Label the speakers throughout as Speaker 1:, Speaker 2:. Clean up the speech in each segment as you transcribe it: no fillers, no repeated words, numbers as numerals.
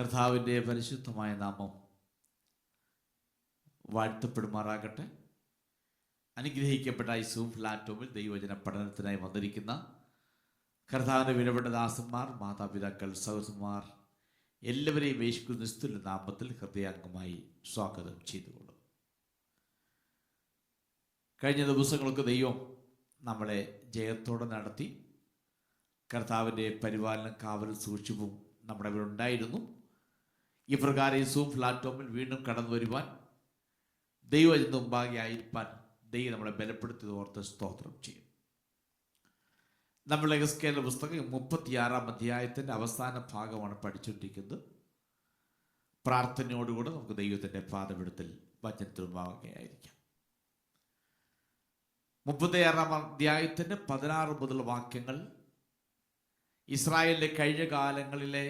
Speaker 1: കർത്താവിൻ്റെ പരിശുദ്ധമായ നാമം വാഴ്ത്തപ്പെടുമാറാകട്ടെ. അനുഗ്രഹിക്കപ്പെട്ട ഈ സൂം പ്ലാറ്റ്ഫോമിൽ ദൈവവചന പഠനത്തിനായി വന്നിരിക്കുന്ന കർത്താവിൻ്റെ വിലപ്പെട്ട ദാസന്മാർ, മാതാപിതാക്കൾ, സഹോദരന്മാർ എല്ലാവരെയും യേശുക്രിസ്തുവിന്റെ നാമത്തിൽ ഹൃദയാംഗമായി സ്വാഗതം ചെയ്തുകൊള്ളും. കഴിഞ്ഞ ദിവസങ്ങൾക്ക് ദൈവം നമ്മളെ ജയത്തോടെ നടത്തി. കർത്താവിൻ്റെ പരിപാലനം, കാവലും സൂക്ഷിപ്പും നമ്മുടെ ഇവിടെ ഉണ്ടായിരുന്നു. ഈ പ്രകാരം ഈ സൂം പ്ലാറ്റ്ഫോമിൽ വീണ്ടും കടന്നു വരുവാൻ, ദൈവത്തിന് മുമ്പാകെ ആയിരിക്കാൻ ദൈവം നമ്മളെ ബലപ്പെടുത്തി ഓർത്ത് സ്തോത്രം ചെയ്യും. നമ്മൾ എഹെസ്കേലിന്റെ പുസ്തകം 36 അധ്യായത്തിൻ്റെ അവസാന ഭാഗമാണ് പഠിച്ചുകൊണ്ടിരിക്കുന്നത്. പ്രാർത്ഥനയോടുകൂടെ നമുക്ക് ദൈവത്തിൻ്റെ പാദപീഠത്തിൽ വചനത്തിന് മുമ്പാകെ ആയിരിക്കാം. 36 അധ്യായത്തിൻ്റെ 16 മുതൽ വാക്യങ്ങൾ ഇസ്രായേലിൻ്റെ കഴിഞ്ഞ കാലങ്ങളിലെ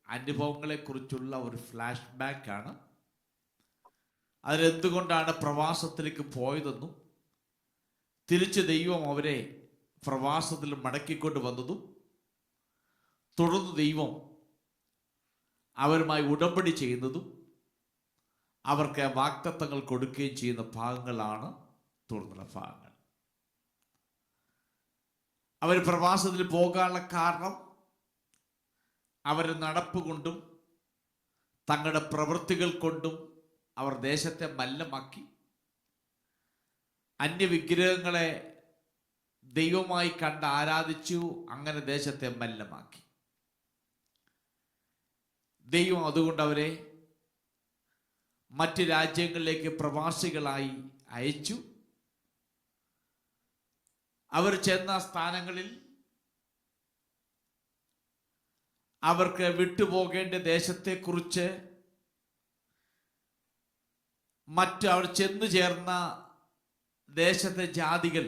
Speaker 1: അനുഭവങ്ങളെക്കുറിച്ചുള്ള ഒരു ഫ്ലാഷ് ബാക്കാണ്. അതിലെന്തുകൊണ്ടാണ് പ്രവാസത്തിലേക്ക് പോയതെന്നും തിരിച്ച് ദൈവം അവരെ പ്രവാസത്തിൽ മടക്കിക്കൊണ്ട് വന്നതും തുടർന്ന് ദൈവം അവരുമായി ഉടമ്പടി ചെയ്യുന്നതും അവർക്ക് വാഗ്ദത്തങ്ങൾ കൊടുക്കുകയും ചെയ്യുന്ന ഭാഗങ്ങളാണ് തുടർന്നുള്ള ഭാഗങ്ങൾ. അവർ പ്രവാസത്തിൽ പോകാനുള്ള കാരണം അവരുടെ നടപ്പ് കൊണ്ടും തങ്ങളുടെ പ്രവൃത്തികൾ കൊണ്ടും അവർ ദേശത്തെ മല്ലമാക്കി, അന്യവിഗ്രഹങ്ങളെ ദൈവമായി കണ്ട് ആരാധിച്ചു. അങ്ങനെ ദേശത്തെ മല്ലമാക്കി. ദൈവം അതുകൊണ്ട് അവരെ മറ്റ് രാജ്യങ്ങളിലേക്ക് പ്രവാസികളായി അയച്ചു. അവർ ചെന്ന സ്ഥാനങ്ങളിൽ അവർക്ക് വിട്ടുപോകേണ്ട ദേശത്തെക്കുറിച്ച് മറ്റ് അവർ ചെന്നു ചേർന്ന ദേശത്തെ ജാതികൾ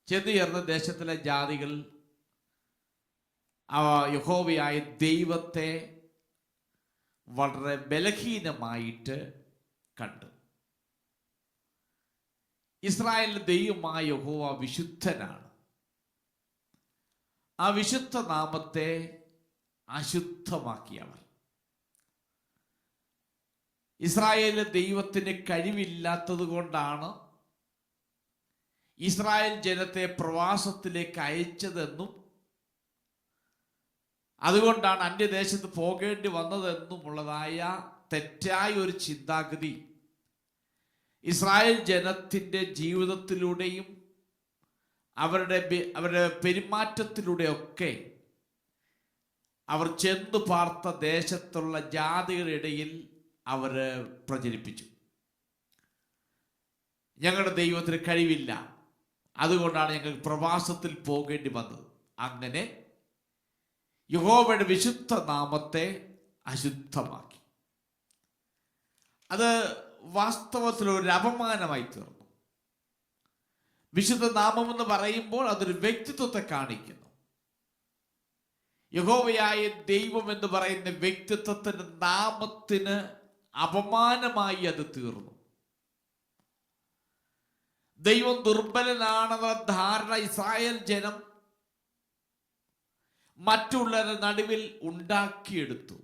Speaker 1: ചെന്നു ചേർന്ന ദേശത്തിലെ ജാതികൾ യഹോവയായ ദൈവത്തെ വളരെ ബലഹീനമായിട്ട് കണ്ടു. ഇസ്രായേലിന്റെ ദൈവമായ യഹോവ വിശുദ്ധനാണ്. ആ വിശുദ്ധ നാമത്തെ അശുദ്ധമാക്കിയവർ. ഇസ്രായേലിലെ ദൈവത്തിന് കഴിവില്ലാത്തത് കൊണ്ടാണ് ഇസ്രായേൽ ജനത്തെ പ്രവാസത്തിലേക്ക് അയച്ചതെന്നും അതുകൊണ്ടാണ് അന്യദേശത്ത് പോകേണ്ടി വന്നതെന്നുമുള്ളതായ തെറ്റായ ഒരു ചിന്താഗതി ഇസ്രായേൽ ജനത്തിൻ്റെ ജീവിതത്തിലൂടെയും അവരുടെ പെരുമാറ്റത്തിലൂടെയൊക്കെ അവർ ചെന്നു പാർത്ത ദേശത്തുള്ള ജാതികളുടെ ഇടയിൽ അവർ പ്രചരിപ്പിച്ചു. ഞങ്ങളുടെ ദൈവത്തിന് കഴിവില്ല, അതുകൊണ്ടാണ് ഞങ്ങൾ പ്രവാസത്തിൽ പോകേണ്ടി വന്നത്. അങ്ങനെ യഹോവയുടെ വിശുദ്ധ നാമത്തെ അശുദ്ധമാക്കി. അത് വാസ്തവത്തിൽ ഒരു അപമാനമായി തീർന്നു. വിശുദ്ധ നാമം എന്ന് പറയുമ്പോൾ അതൊരു വ്യക്തിത്വത്തെ കാണിക്കുന്നു. യഹോവയായ ദൈവം എന്ന് പറയുന്ന വ്യക്തിത്വത്തിന്റെ നാമത്തിന് അപമാനമായി അത് തീർന്നു. ദൈവം ദുർബലനാണെന്ന ധാരണ ഇസ്രായേൽ ജനം മറ്റുള്ളവരുടെ നടുവിൽ ഉണ്ടാക്കിയെടുത്തു.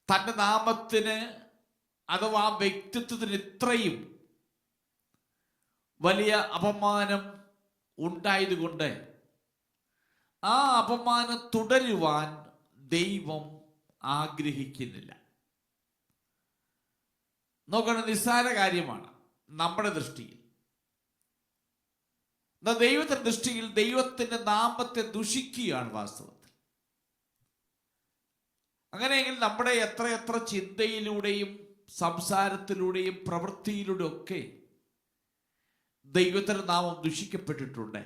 Speaker 1: തന്റെ നാമത്തിന് അഥവാ വ്യക്തിത്വത്തിന് ഇത്രയും വലിയ അപമാനം ഉണ്ടായതുകൊണ്ട് ആ അപമാനം തുടരുവാൻ ദൈവം ആഗ്രഹിക്കുന്നില്ല. നോക്കണം, നിസ്സാര കാര്യമാണ് നമ്മുടെ ദൃഷ്ടിയിൽ. ദൈവത്തിന്റെ ദൃഷ്ടിയിൽ ദൈവത്തിന്റെ നാമത്തെ ദുഷിക്കുകയാണ് വാസ്തവത്തിൽ. അങ്ങനെയെങ്കിൽ നമ്മുടെ എത്ര ചിന്തയിലൂടെയും സംസാരത്തിലൂടെയും പ്രവൃത്തിയിലൂടെ ഒക്കെ ദൈവത്തിന്റെ നാമം ദുഷിക്കപ്പെട്ടിട്ടുണ്ട്.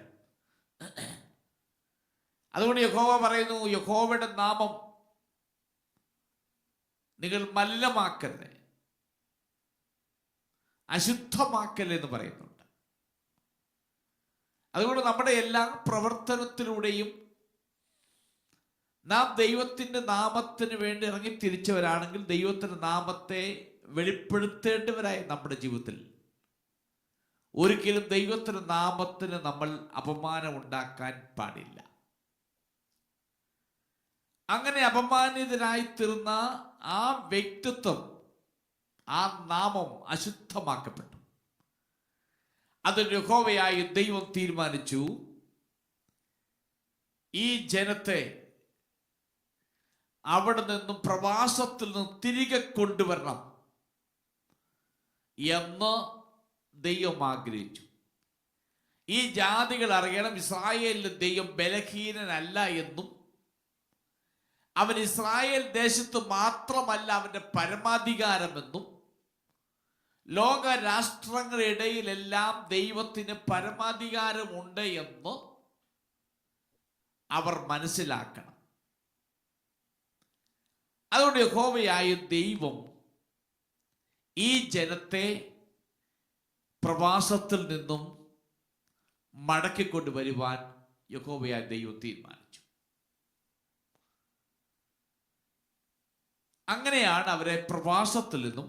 Speaker 1: അതുകൊണ്ട് യഹോവ പറയുന്നു, യഹോവയുടെ നാമം നിങ്ങൾ മലിനമാക്കരുത്, അശുദ്ധമാക്കല്ലെന്ന് പറയുന്നുണ്ട്. അതുകൊണ്ട് നമ്മുടെ എല്ലാ പ്രവർത്തനത്തിലൂടെയും നാം ദൈവത്തിൻ്റെ നാമത്തിന് വേണ്ടി ഇറങ്ങി തിരിച്ചവരാണെങ്കിൽ ദൈവത്തിൻ്റെ നാമത്തെ വെളിപ്പെടുത്തേണ്ടവരായി നമ്മുടെ ജീവിതത്തിൽ ഒരിക്കലും ദൈവത്തിൻ്റെ നാമത്തിന് നമ്മൾ അപമാനം ഉണ്ടാക്കാൻ പാടില്ല. അങ്ങനെ അപമാനിതരായി തീർന്ന ആ വ്യക്തിത്വം, ആ നാമം അശുദ്ധമാക്കപ്പെട്ടു. അതിന് യഹോവയായ ദൈവം തീരുമാനിച്ചു, ഈ ജനത്തെ അവിടെ നിന്നും പ്രവാസത്തിൽ നിന്നും തിരികെ കൊണ്ടുവരണം എന്ന് ദൈവം ആഗ്രഹിച്ചു. ഈ ജാതികൾ അറിയണം, ഇസ്രായേലിലെ ദൈവം ബലഹീനനല്ല എന്നും അവൻ ഇസ്രായേൽ ദേശത്ത് മാത്രമല്ല അവൻ്റെ പരമാധികാരമെന്നും ലോക രാഷ്ട്രങ്ങളുടെ ഇടയിലെല്ലാം ദൈവത്തിന് പരമാധികാരമുണ്ട് എന്ന് അവർ മനസ്സിലാക്കണം. അതുകൊണ്ട് യഹോവയായ ദൈവം ഈ ജനത്തെ പ്രവാസത്തിൽ നിന്നും മടക്കിക്കൊണ്ടുവരുവാൻ യഹോവയായ ദൈവം തീരുമാനിച്ചു. അങ്ങനെയാണ് അവരെ പ്രവാസത്തിൽ നിന്നും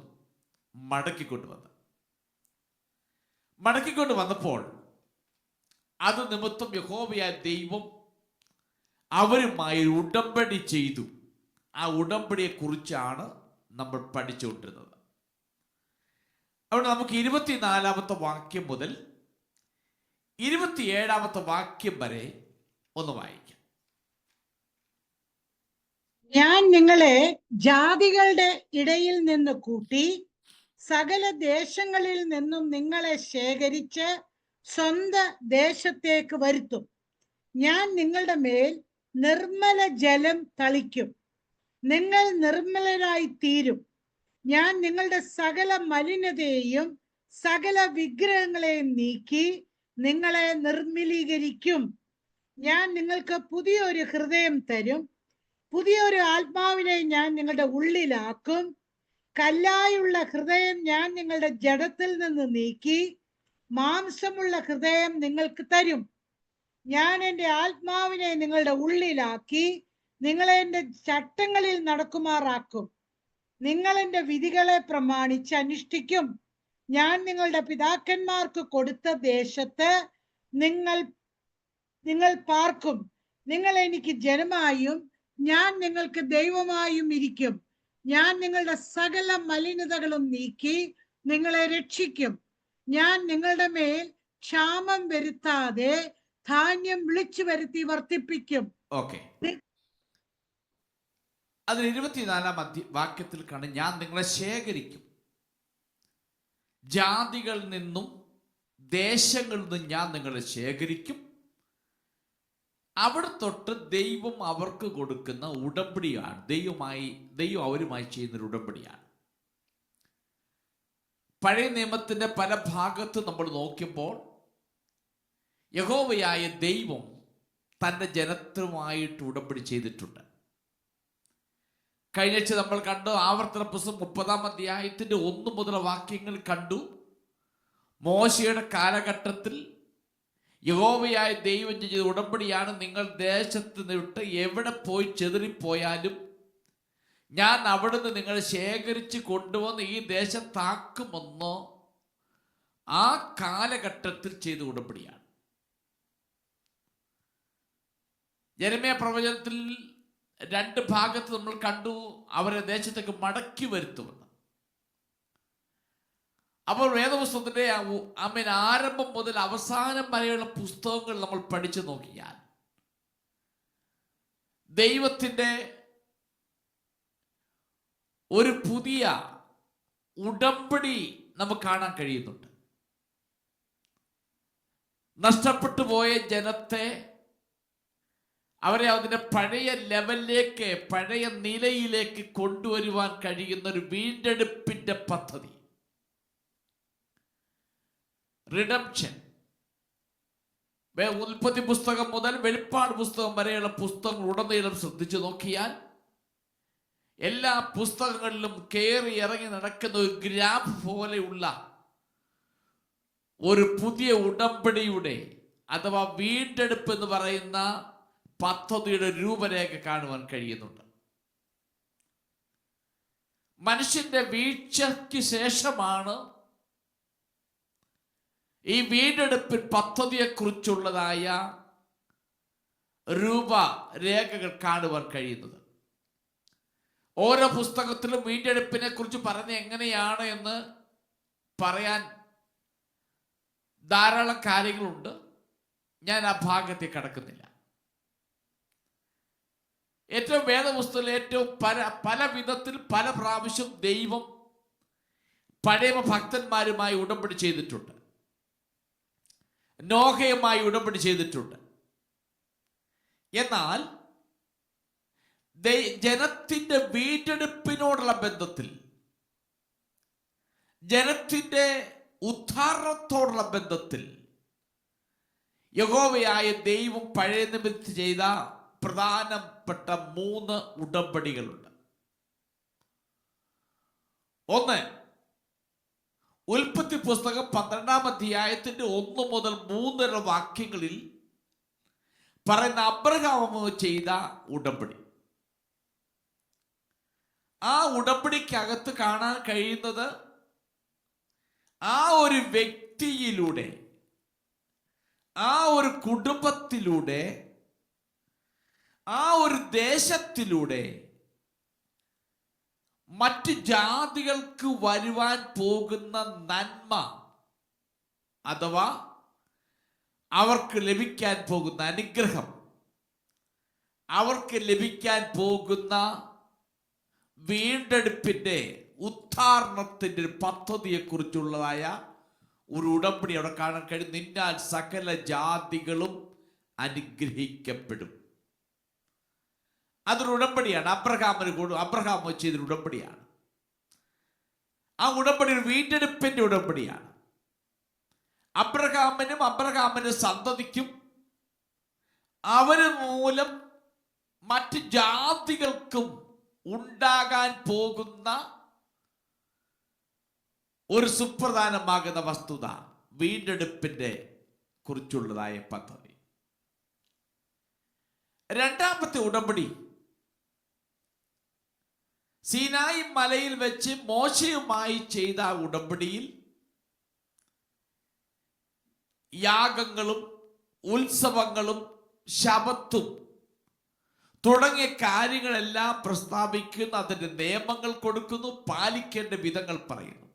Speaker 1: മടക്കിക്കൊണ്ടുവന്നത്. മടക്കിക്കൊണ്ടുവന്നപ്പോൾ അത് നിമിത്തം യഹോവയായ ദൈവം അവരുമായി ഉടമ്പടി ചെയ്തു. ആ ഉടമ്പടിയെ കുറിച്ചാണ് നമ്മൾ പഠിച്ചുകൊണ്ടിരുന്നത്. അവിടെ നമുക്ക് 24-ാമത്തെ വാക്യം മുതൽ 27-ാമത്തെ വാക്യം വരെ ഒന്ന് വായിക്കാം.
Speaker 2: ഞാൻ നിങ്ങളെ ജാതികളുടെ ഇടയിൽ നിന്ന് കൂട്ടി സകല ദേശങ്ങളിൽ നിന്നും നിങ്ങളെ ശേഖരിച്ച് സ്വന്തം ദേശത്തേക്ക് വരുത്തും. ഞാൻ നിങ്ങളുടെ മേൽ നിർമ്മല ജലം തളിക്കും, നിങ്ങൾ നിർമ്മലരായി തീരും. ഞാൻ നിങ്ങളുടെ സകല മലിനതയെയും സകല വിഗ്രഹങ്ങളെയും നീക്കി നിങ്ങളെ നിർമ്മലീകരിക്കും. ഞാൻ നിങ്ങൾക്ക് പുതിയൊരു ഹൃദയം തരും, പുതിയൊരു ആത്മാവിനെ ഞാൻ നിങ്ങളുടെ ഉള്ളിലാക്കും. കല്ലായുള്ള ഹൃദയം ഞാൻ നിങ്ങളുടെ ജഡത്തിൽ നിന്ന് നീക്കി മാംസമുള്ള ഹൃദയം നിങ്ങൾക്ക് തരും. ഞാൻ എൻ്റെ ആത്മാവിനെ നിങ്ങളുടെ ഉള്ളിലാക്കി നിങ്ങളെ എൻ്റെ ചട്ടങ്ങളിൽ നടക്കുമാറാക്കും. നിങ്ങൾ എൻ്റെ വിധികളെ പ്രമാണിച്ച് അനുഷ്ഠിക്കും. ഞാൻ നിങ്ങളുടെ പിതാക്കന്മാർക്ക് കൊടുത്ത ദേശത്ത് നിങ്ങൾ പാർക്കും. നിങ്ങൾ എനിക്ക് ജനമായും ഞാൻ നിങ്ങൾക്ക് ദൈവമായും ഇരിക്കും. ഞാൻ നിങ്ങളുടെ സകല മലിനതകളും നീക്കി നിങ്ങളെ രക്ഷിക്കും. ഞാൻ നിങ്ങളുടെ മേൽ ക്ഷാമം വരുത്താതെ ധാന്യം വിളിച്ചു വരുത്തി വർദ്ധിപ്പിക്കും.
Speaker 1: ഓക്കെ, അതിൽ 24-ാം വാക്യത്തിൽ കാണും, ഞാൻ നിങ്ങളെ ശേഖരിക്കും, ജാതികളിൽ നിന്നും ദേശങ്ങളിൽ നിന്നും ഞാൻ നിങ്ങളെ ശേഖരിക്കും. അവിടെ തൊട്ട് ദൈവം അവർക്ക് കൊടുക്കുന്ന ഉടമ്പടിയാണ്, ദൈവം അവരുമായി ചെയ്യുന്നൊരു ഉടമ്പടിയാണ്. പഴയ നിയമത്തിന്റെ പല ഭാഗത്ത് നമ്മൾ നോക്കുമ്പോൾ യഹോവയായ ദൈവം തൻ്റെ ജനത്തുമായിട്ട് ഉടമ്പടി ചെയ്തിട്ടുണ്ട്. കഴിഞ്ഞ നമ്മൾ കണ്ടു, ആവർത്തന പുസ്തകം 30-ാം അധ്യായത്തിന്റെ 1 മുതൽ വാക്യങ്ങൾ കണ്ടു. മോശയുടെ കാലഘട്ടത്തിൽ യഹോവയായ ദൈവം ചെയ്ത ഉടമ്പടിയാണ്, നിങ്ങൾ ദേശത്ത് വിട്ട് എവിടെ പോയി ചെതറിപ്പോയാലും ഞാൻ അവിടുന്ന് നിങ്ങളെ ശേഖരിച്ച് കൊണ്ടുവന്ന് ഈ ദേശത്താക്കുമെന്നോ ആ കാലഘട്ടത്തിൽ ചെയ്ത ഉടമ്പടിയാണ്. യെരമ്യാ പ്രവചനത്തിൽ 2 ഭാഗത്ത് നമ്മൾ കണ്ടു, അവരെ ദേശത്തേക്ക് മടക്കി വരുത്തുമെന്ന്. അപ്പോൾ വേദപുസ്തകത്തിന്റെ ആരംഭം മുതൽ അവസാനം വരെയുള്ള പുസ്തകങ്ങൾ നമ്മൾ പഠിച്ചു നോക്കിയാൽ ദൈവത്തിൻ്റെ ഒരു പുതിയ ഉടമ്പടി നമുക്ക് കാണാൻ കഴിയുന്നുണ്ട്. നഷ്ടപ്പെട്ടു പോയ ജനത്തെ അവരെ അതിൻ്റെ പഴയ ലെവലിലേക്ക്, പഴയ നിലയിലേക്ക് കൊണ്ടുവരുവാൻ കഴിയുന്ന ഒരു വീണ്ടെടുപ്പിന്റെ പദ്ധതി, റിഡംപ്ഷൻ. ഉൽപ്പത്തി പുസ്തകം മുതൽ വെളിപ്പാട് പുസ്തകം വരെയുള്ള പുസ്തകങ്ങൾ ഉടനീളം ശ്രദ്ധിച്ചു നോക്കിയാൽ എല്ലാ പുസ്തകങ്ങളിലും കയറി ഇറങ്ങി നടക്കുന്ന ഒരു ഗ്രാഫ് പോലെയുള്ള ഒരു പുതിയ ഉടമ്പടിയുടെ അഥവാ വീണ്ടെടുപ്പ് എന്ന് പറയുന്ന പദ്ധതിയുടെ രൂപരേഖ കാണുവാൻ കഴിയുന്നുണ്ട്. മനുഷ്യന്റെ വീഴ്ചയ്ക്ക് ശേഷമാണ് ഈ വീണ്ടെടുപ്പിൻ പദ്ധതിയെക്കുറിച്ചുള്ളതായ രൂപരേഖകൾ കാണുവാൻ കഴിയുന്നത്. ഓരോ പുസ്തകത്തിലും വീണ്ടെടുപ്പിനെ കുറിച്ച് പറഞ്ഞ എങ്ങനെയാണ് എന്ന് പറയാൻ ധാരാളം കാര്യങ്ങളുണ്ട്. ഞാൻ ആ ഭാഗത്തേക്ക് കടക്കുന്നില്ല. ഏറ്റവും വേദപുസ്തകത്തിൽ ഏറ്റവും പല വിധത്തിൽ പല പ്രാവശ്യം ദൈവം പഴയ ഭക്തന്മാരുമായി ഉടമ്പടി ചെയ്തിട്ടുണ്ട്. നോഹയുമായി ഉടമ്പടി ചെയ്തിട്ടുണ്ട്. എന്നാൽ ജനത്തിന്റെ വീണ്ടെടുപ്പിനോടുള്ള ബന്ധത്തിൽ, ജനത്തിന്റെ ഉദ്ധാരണത്തോടുള്ള ബന്ധത്തിൽ യഹോവയായ ദൈവം പഴയ നിമിത്തം ചെയ്ത പ്രധാനപ്പെട്ട 3 ഉടമ്പടികളുണ്ട്. ഒന്ന്, ഉൽപ്പത്തി പുസ്തകം 12-ാം അധ്യായത്തിന്റെ 1 മുതൽ 3 വരെ വാക്യങ്ങളിൽ പറയുന്ന അബ്രഹാം ചെയ്ത ഉടമ്പടി. ആ ഉടമ്പടിക്കകത്ത് കാണാൻ കഴിയുന്നത് ആ ഒരു വ്യക്തിയിലൂടെ, ആ ഒരു കുടുംബത്തിലൂടെ, ആ ഒരു ദേശത്തിലൂടെ മറ്റ് ജാതികൾക്ക് വരുവാൻ പോകുന്ന നന്മ, അഥവാ അവർക്ക് ലഭിക്കാൻ പോകുന്ന അനുഗ്രഹം, അവർക്ക് ലഭിക്കാൻ പോകുന്ന വീണ്ടെടുപ്പിന്റെ ഉദ്ധാരണത്തിന്റെ പദ്ധതിയെക്കുറിച്ചുള്ളതായ ഒരു ഉടമ്പടി അവിടെ കാണാൻ കഴിയും. നിന്നാൽ സകല ജാതികളും അനുഗ്രഹിക്കപ്പെടും. അതൊരു ഉടമ്പടിയാണ്. അബ്രഹാം ചെയ്തൊരു ഉടമ്പടിയാണ്. ആ ഉടമ്പടി ഒരു വീണ്ടെടുപ്പിന്റെ ഉടമ്പടിയാണ്. അബ്രഹാമിന്റെ സന്തതിക്കും അവര് മൂലം മറ്റ് ജാതികൾക്കും ഉണ്ടാകാൻ പോകുന്ന ഒരു സുപ്രധാനമാകുന്ന വസ്തുത വീണ്ടെടുപ്പിന്റെ കുറിച്ചുള്ളതായ പദ്ധതി. രണ്ടാമത്തെ ഉടമ്പടി സീനായി മലയിൽ വെച്ച് മോശയുമായി ചെയ്ത ഉടമ്പടിയിൽ യാഗങ്ങളും ഉത്സവങ്ങളും ശബത്തും തുടങ്ങിയ കാര്യങ്ങളെല്ലാം പ്രസ്താവിക്കുന്നു. അതിന്റെ നിയമങ്ങൾ കൊടുക്കുന്നു, പാലിക്കേണ്ട വിധങ്ങൾ പറയുന്നു.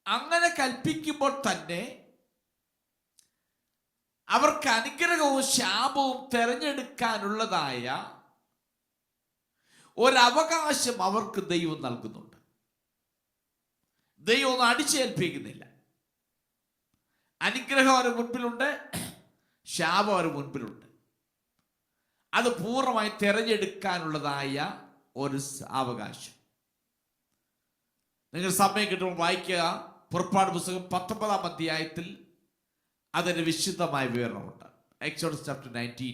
Speaker 1: അങ്ങനെ കൽപ്പിക്കുമ്പോൾ തന്നെ അവർക്ക് അനുഗ്രഹവും ശാപവും തിരഞ്ഞെടുക്കാനുള്ളതായ ഒരവകാശം അവർക്ക് ദൈവം നൽകുന്നുണ്ട്. ദൈവം ഒന്നും അടിച്ചേൽപ്പിക്കുന്നില്ല. അനുഗ്രഹം അവരുടെ മുൻപിലുണ്ട്, ശാപം അവരുടെ മുൻപിലുണ്ട്. അത് പൂർണ്ണമായി തിരഞ്ഞെടുക്കാനുള്ളതായ ഒരു അവകാശം. നിങ്ങൾ സമയം കിട്ടുമ്പോൾ വായിക്കുക. പുറപ്പാട് പുസ്തകം 19-ാം അധ്യായത്തിൽ അതിന് വിശുദ്ധമായ വിവരണമുണ്ട്. Exodus chapter 19.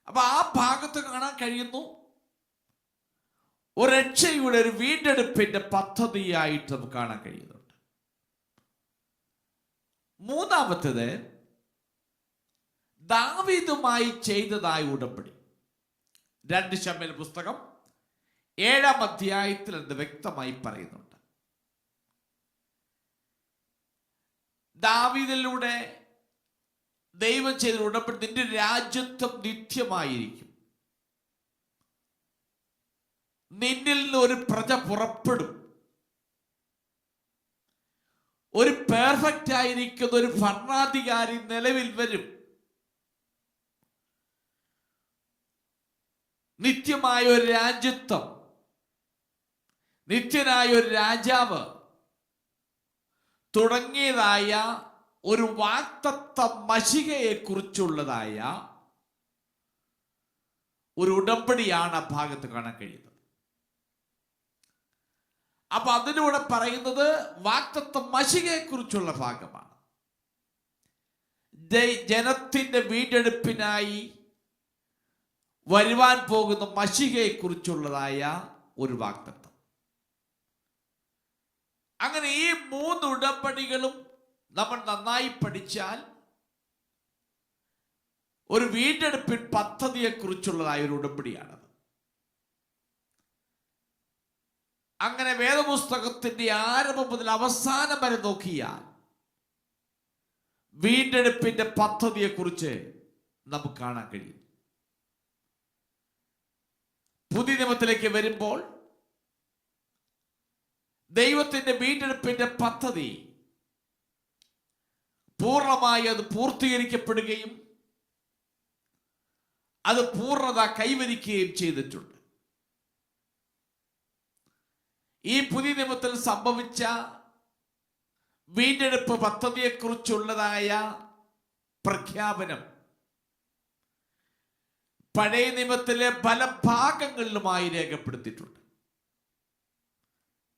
Speaker 1: അപ്പൊ ആ ഭാഗത്ത് കാണാൻ കഴിയുന്നു ഒരു രക്ഷയുടെ, ഒരു വീണ്ടെടുപ്പിന്റെ പദ്ധതിയായിട്ട് നമുക്ക് കാണാൻ കഴിയുന്നുണ്ട്. മൂന്നാമത്തേത് ദാവീദുമായി ചെയ്തതായ ഉടമ്പടി. 2 ശമൂവേൽ പുസ്തകം 7-ാം അധ്യായത്തിൽ അത് വ്യക്തമായി പറയുന്നുണ്ട്. ദാവീദിലൂടെ ദൈവം ചെയ്ത ഉടമ്പടി, നിന്റെ രാജ്യത്വം നിത്യമായിരിക്കും, നിന്നിൽ നിന്ന് ഒരു പ്രജ പുറപ്പെടും, ഒരു പെർഫെക്റ്റ് ആയിരിക്കുന്ന ഒരു ഭരണാധികാരി നിലവിൽ വരും, നിത്യമായ ഒരു രാജ്യത്വം, നിത്യനായ ഒരു രാജാവ് തുടങ്ങിയതായ ഒരു വാഗ്ദത്ത മശിഹയെ കുറിച്ചുള്ളതായ ഒരു ഉടമ്പടിയാണ് ആ ഭാഗത്ത് കാണാൻ കഴിയുന്നത്. അപ്പൊ അതിലൂടെ പറയുന്നത് വാഗ്ദത്ത മശിഹയെ കുറിച്ചുള്ള ഭാഗമാണ്. ജനത്തിന്റെ വീണ്ടെടുപ്പിനായി വരുവാൻ പോകുന്ന മശിഹയെ കുറിച്ചുള്ളതായ ഒരു വാഗ്ദത്തം. അങ്ങനെ ഈ 3 ഉടമ്പടികളും നമ്മൾ നന്നായി പഠിച്ചാൽ ഒരു വീണ്ടെടുപ്പിൻ പദ്ധതിയെക്കുറിച്ചുള്ളതായ ഒരു ഉടമ്പടിയാണത്. അങ്ങനെ വേദപുസ്തകത്തിന്റെ ആരംഭം മുതൽ അവസാനം വരെ നോക്കിയാൽ വീണ്ടെടുപ്പിന്റെ പദ്ധതിയെക്കുറിച്ച് നമുക്ക് കാണാൻ കഴിയും. പുതിയ നിയമത്തിലേക്ക് വരുമ്പോൾ ദൈവത്തിന്റെ വീണ്ടെടുപ്പിന്റെ പദ്ധതി പൂർണ്ണമായി അത് പൂർത്തീകരിക്കപ്പെടുകയും അത് പൂർണ്ണത കൈവരിക്കുകയും ചെയ്തിട്ടുണ്ട്. ഈ പുതിയ നിയമത്തിൽ സംഭവിച്ച വീണ്ടെടുപ്പ് പദ്ധതിയെക്കുറിച്ചുള്ളതായ പ്രഖ്യാപനം പഴയ നിയമത്തിലെ പല ഭാഗങ്ങളിലുമായി രേഖപ്പെടുത്തിയിട്ടുണ്ട്.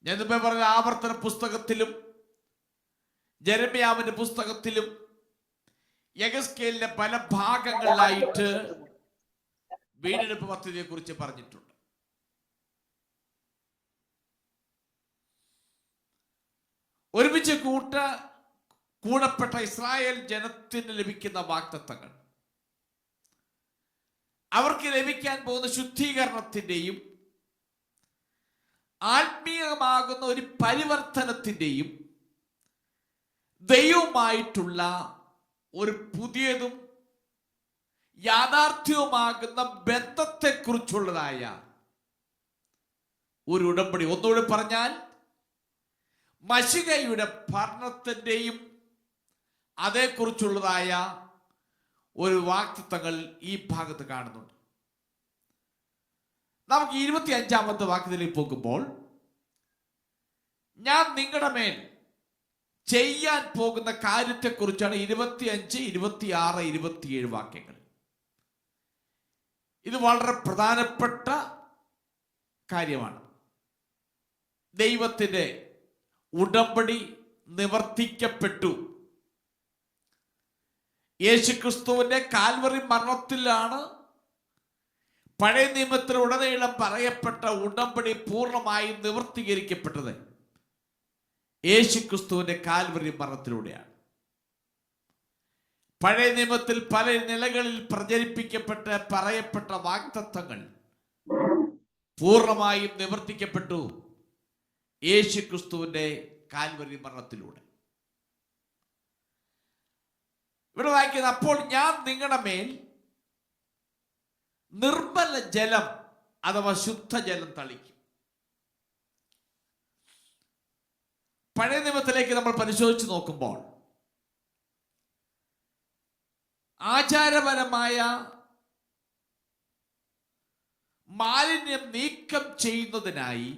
Speaker 1: ഞാൻ മുമ്പേ പറഞ്ഞ ആവർത്തന പുസ്തകത്തിലും ജെരമ്യാവിന്റെ പുസ്തകത്തിലും യെഹെസ്കേലിന്റെ പല ഭാഗങ്ങളിലായിട്ട് വീണ്ടെടുപ്പ് പദ്ധതിയെ കുറിച്ച് പറഞ്ഞിട്ടുണ്ട്. ഒരുമിച്ച് കൂടപ്പെട്ട ഇസ്രായേൽ ജനത്തിന് ലഭിക്കുന്ന വാഗ്ദത്തങ്ങൾ, അവർക്ക് ലഭിക്കാൻ പോകുന്ന ശുദ്ധീകരണത്തിന്റെയും ആത്മീയമാകുന്ന ഒരു പരിവർത്തനത്തിന്റെയും ദൈവവുമായിട്ടുള്ള ഒരു പുതിയതും യാഥാർത്ഥ്യവുമാകുന്ന ബന്ധത്തെക്കുറിച്ചുള്ളതായ ഒരു ഉടമ്പടി. ഒന്നുകൂടി പറഞ്ഞാൽ മശിഹയുടെ ഭരണത്തിന്റെയും അതേക്കുറിച്ചുള്ളതായ ഒരു വാക്തത്വങ്ങൾ ഈ ഭാഗത്ത് കാണുന്നുണ്ട്. നമുക്ക് 25-ാമത്തെ വാക്യത്തിലേക്ക് പോകുമ്പോൾ, ഞാൻ നിങ്ങളുടെ മേൽ ചെയ്യാൻ പോകുന്ന കാര്യത്തെക്കുറിച്ചാണ് 25, 26, 27 വാക്യങ്ങൾ. ഇത് വളരെ പ്രധാനപ്പെട്ട കാര്യമാണ്. ദൈവത്തിന്റെ ഉടമ്പടി നിവർത്തിക്കപ്പെട്ടു. യേശുക്രിസ്തുവിന്റെ കാൽവറി മരണത്തിലാണ് പഴയ നിയമത്തിലുടനീളം പറയപ്പെട്ട ഉടമ്പടി പൂർണ്ണമായും നിവർത്തീകരിക്കപ്പെട്ടത്. യേശുക്രിസ്തുവിന്റെ കാൽവറി മരണത്തിലൂടെയാണ്. പഴയ നിയമത്തിൽ പല നിലകളിൽ പ്രചരിപ്പിക്കപ്പെട്ട പറയപ്പെട്ട വാഗ്ദത്തങ്ങൾ പൂർണ്ണമായും നിവർത്തിക്കപ്പെട്ടു യേശുക്രിസ്തുവിന്റെ കാൽവരി മരണത്തിലൂടെ. ഇവിടെ വായിക്കുന്നത്, അപ്പോൾ ഞാൻ നിങ്ങളുടെ മേൽ നിർമ്മല ജലം അഥവാ ശുദ്ധജലം തളിക്കും. പഴയ നിയമത്തിലേക്ക് നമ്മൾ പരിശോധിച്ച് നോക്കുമ്പോൾ ആചാരപരമായ മാലിന്യം നീക്കം ചെയ്യുന്നതിനായി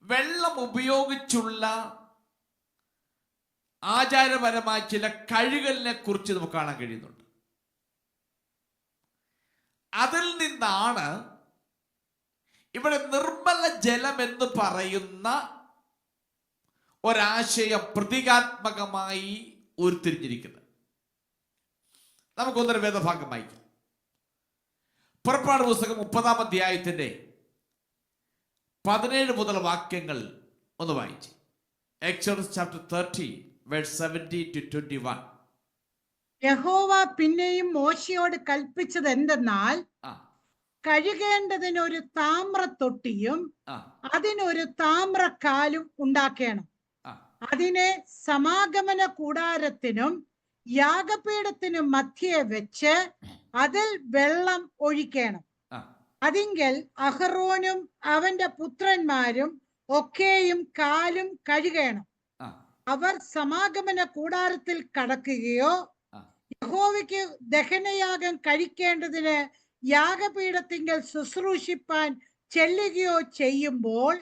Speaker 1: വെള്ളം ഉപയോഗിച്ചുള്ള ആചാരപരമായ ചില കഴുകലിനെ കുറിച്ച് നമുക്ക് കാണാൻ കഴിയുന്നുണ്ട്. അതിൽ നിന്നാണ് ഇവിടെ നിർമ്മല ജലം എന്ന് പറയുന്ന ഒരാശയം പ്രതീകാത്മകമായി ഉരുത്തിരിഞ്ഞിരിക്കുന്നത്. നമുക്കൊന്നൊരു വേദഭാഗം വായിക്കാം. പുറപ്പാട് പുസ്തകം 30-ാം അധ്യായത്തിന്റെ 17 മുതൽ വാക്യങ്ങൾ ഒന്ന് വായിച്ചു. Exodus chapter 30 verse 17 to 21.
Speaker 2: യഹോവ പിന്നെയും മോശയോട് കൽപ്പിച്ചത് എന്തെന്നാൽ, കഴുകേണ്ടതിന് ഒരു താമ്രത്തൊട്ടിയും അതിനൊരു താമ്രക്കാലും ഉണ്ടാക്കണം. അതിനെ സമാഗമന കൂടാരത്തിനും യാഗപീഠത്തിനും മധ്യേ വെച്ച് അതിൽ വെള്ളം ഒഴിക്കണം. അതിങ്കൽ അഹറോനും അവന്റെ പുത്രന്മാരും ഒക്കെയും കാലും കഴുകണം. അവർ സമാഗമന കൂടാരത്തിൽ കടക്കുകയോ യഹോവയ്ക്ക് ദഹനയാഗം കഴിക്കേണ്ടതിന് യാഗപീഠത്തിങ്കൽ ശുശ്രൂഷിപ്പാൻ ചെല്ലുകയോ ചെയ്യുമ്പോൾ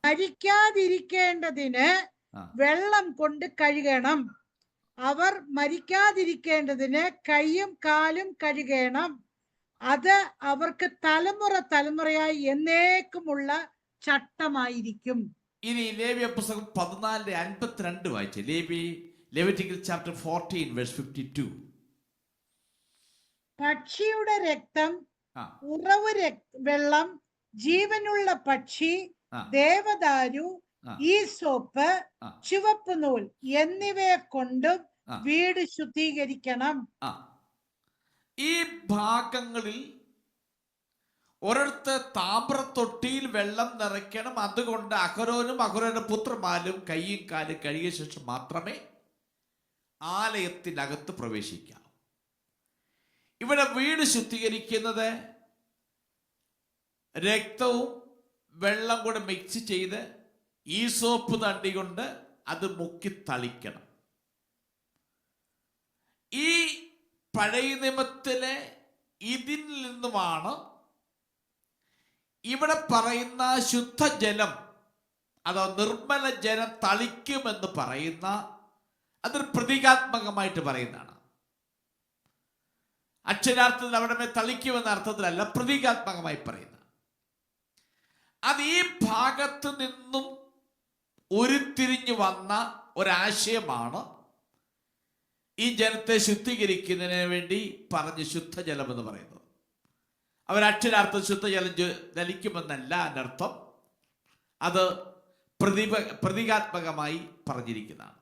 Speaker 2: മരിക്കാതിരിക്കേണ്ടതിന് വെള്ളം കൊണ്ട് കഴുകണം. അവർ മരിക്കാതിരിക്കേണ്ടതിന് കൈയും കാലും കഴുകണം. അത് അവർക്ക് തലമുറ തലമുറയായി എന്നേക്കുമുള്ള ചട്ടമായിരിക്കും.
Speaker 1: ഇനി ലേവ്യ പുസ്തകം 14:52 വായിച്ചേ. Levitical chapter 14 verse 52.
Speaker 2: പക്ഷിയുടെ രക്തം, ഉറവ് വെള്ളം, ജീവനുള്ള പക്ഷി, ദേവദാരു,
Speaker 1: ആ,
Speaker 2: ഈ സോപ്പ്,
Speaker 1: ആ,
Speaker 2: ചുവപ്പ് നൂൽ എന്നിവയെ കൊണ്ടും
Speaker 1: ആ,
Speaker 2: വീട് ശുദ്ധീകരിക്കണം.
Speaker 1: ആ. ഈ ഭാഗങ്ങളിൽ ഒരിടത്ത് താമ്രത്തൊട്ടിയിൽ വെള്ളം നിറയ്ക്കണം. അതുകൊണ്ട് അഹരോനും അഹരോന്റെ പുത്രന്മാരും കൈയും കാലും കഴുകിയ ശേഷം മാത്രമേ ആലയത്തിനകത്ത് പ്രവേശിക്കാം. ഇവിടെ വീട് ശുദ്ധീകരിക്കുന്നത് രക്തവും വെള്ളം കൂടെ മിക്സ് ചെയ്ത് ഈ സോപ്പ് തണ്ടി കൊണ്ട് അത് മുക്കി തളിക്കണം. ഈ പഴയ നിയമത്തിലെ ഇതിൽ നിന്നുമാണ് ഇവിടെ പറയുന്ന ശുദ്ധജലം അതോ നിർമ്മല ജലം തളിക്കുമെന്ന് പറയുന്ന, അതൊരു പ്രതീകാത്മകമായിട്ട് പറയുന്നതാണ്. അക്ഷരാർത്ഥത്തിൽ അവിടെ മേൽ തളിക്കുമെന്ന അർത്ഥത്തിലല്ല, പ്രതീകാത്മകമായി പറയുന്ന. അത് ഈ ഭാഗത്ത് നിന്നും ഉരുത്തിരിഞ്ഞു വന്ന ഒരാശയമാണ് ഈ ജലത്തെ ശുദ്ധീകരിക്കുന്നതിന് വേണ്ടി പറഞ്ഞ് ശുദ്ധജലം എന്ന് പറയുന്നത്. അവരക്ഷരാർത്ഥം ശുദ്ധജലം ധരിക്കുമെന്നല്ല അതിനർത്ഥം, അത് പ്രതീകാത്മകമായി പറഞ്ഞിരിക്കുന്നതാണ്.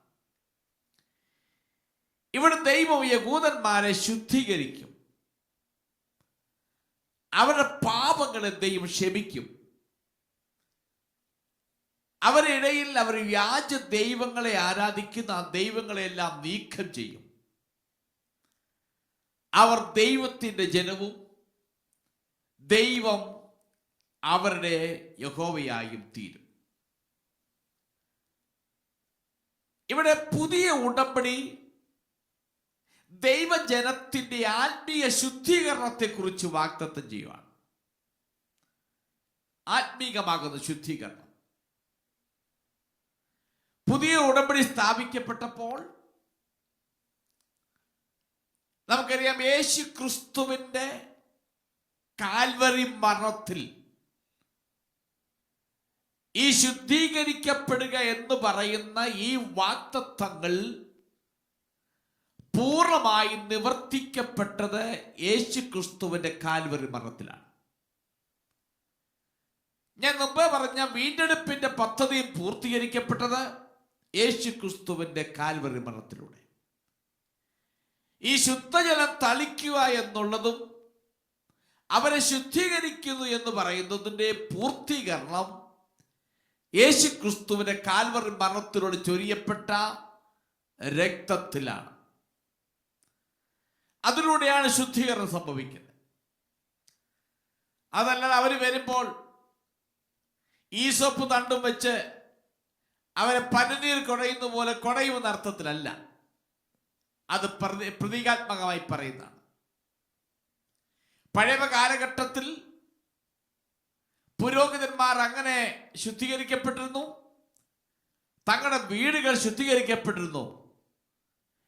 Speaker 1: ഇവിടെ ദൈവം യഹൂദന്മാരെ ശുദ്ധീകരിക്കും. അവരുടെ പാപങ്ങളെ ദൈവം ക്ഷമിക്കും. അവരുടെ ഇടയിൽ അവർ വ്യാജ ദൈവങ്ങളെ ആരാധിക്കുന്ന ആ ദൈവങ്ങളെല്ലാം നീക്കം ചെയ്യും. അവർ ദൈവത്തിൻ്റെ ജനവും ദൈവം അവരുടെ യഹോവയായും തീരും. ഇവിടെ പുതിയ ഉടമ്പടി ദൈവജനത്തിന്റെ ആത്മീയ ശുദ്ധീകരണത്തെക്കുറിച്ച് വാഗ്ദത്തം ചെയ്യുവാണ്. ആത്മീകമാകുന്ന ശുദ്ധീകരണം. പുതിയ ഉടമ്പടി സ്ഥാപിക്കപ്പെട്ടപ്പോൾ നമുക്കറിയാം, യേശു ക്രിസ്തുവിന്റെ കാൽവറി മരണത്തിൽ ഈ ശുദ്ധീകരിക്കപ്പെടുക എന്ന് പറയുന്ന ഈ വാഗ്ദത്തങ്ങൾ പൂർണ്ണമായി നിവർത്തിക്കപ്പെട്ടത് യേശു ക്രിസ്തുവിന്റെ കാൽവറി മരണത്തിലാണ്. ഞാൻ മുമ്പ് പറഞ്ഞ വീണ്ടെടുപ്പിന്റെ പദ്ധതിയും പൂർത്തീകരിക്കപ്പെട്ടത് യേശു ക്രിസ്തുവിന്റെ കാൽവറി മരണത്തിലൂടെ. ഈ ശുദ്ധജലം തളിക്കുക എന്നുള്ളതും അവരെ ശുദ്ധീകരിക്കുന്നു എന്ന് പറയുന്നതിന്റെ പൂർത്തീകരണം യേശു ക്രിസ്തുവിന്റെ കാൽവറി മരണത്തിലൂടെ ചൊരിയപ്പെട്ട രക്തത്തിലാണ്. അതിലൂടെയാണ് ശുദ്ധീകരണം സംഭവിക്കുന്നത്. അതല്ലാതെ അവർ വരുമ്പോൾ ഈസോപ്പ് തണ്ടും വെച്ച് അവരെ പനിനീർ കുടയുന്ന പോലെ കുടയുമെന്ന അർത്ഥത്തിലല്ല, അത് പ്രതീകാത്മകമായി പറയുന്നതാണ്. പഴയ കാലഘട്ടത്തിൽ പുരോഹിതന്മാർ അങ്ങനെ ശുദ്ധീകരിക്കപ്പെട്ടിരുന്നു, തങ്ങളുടെ വീടുകൾ ശുദ്ധീകരിക്കപ്പെട്ടിരുന്നു.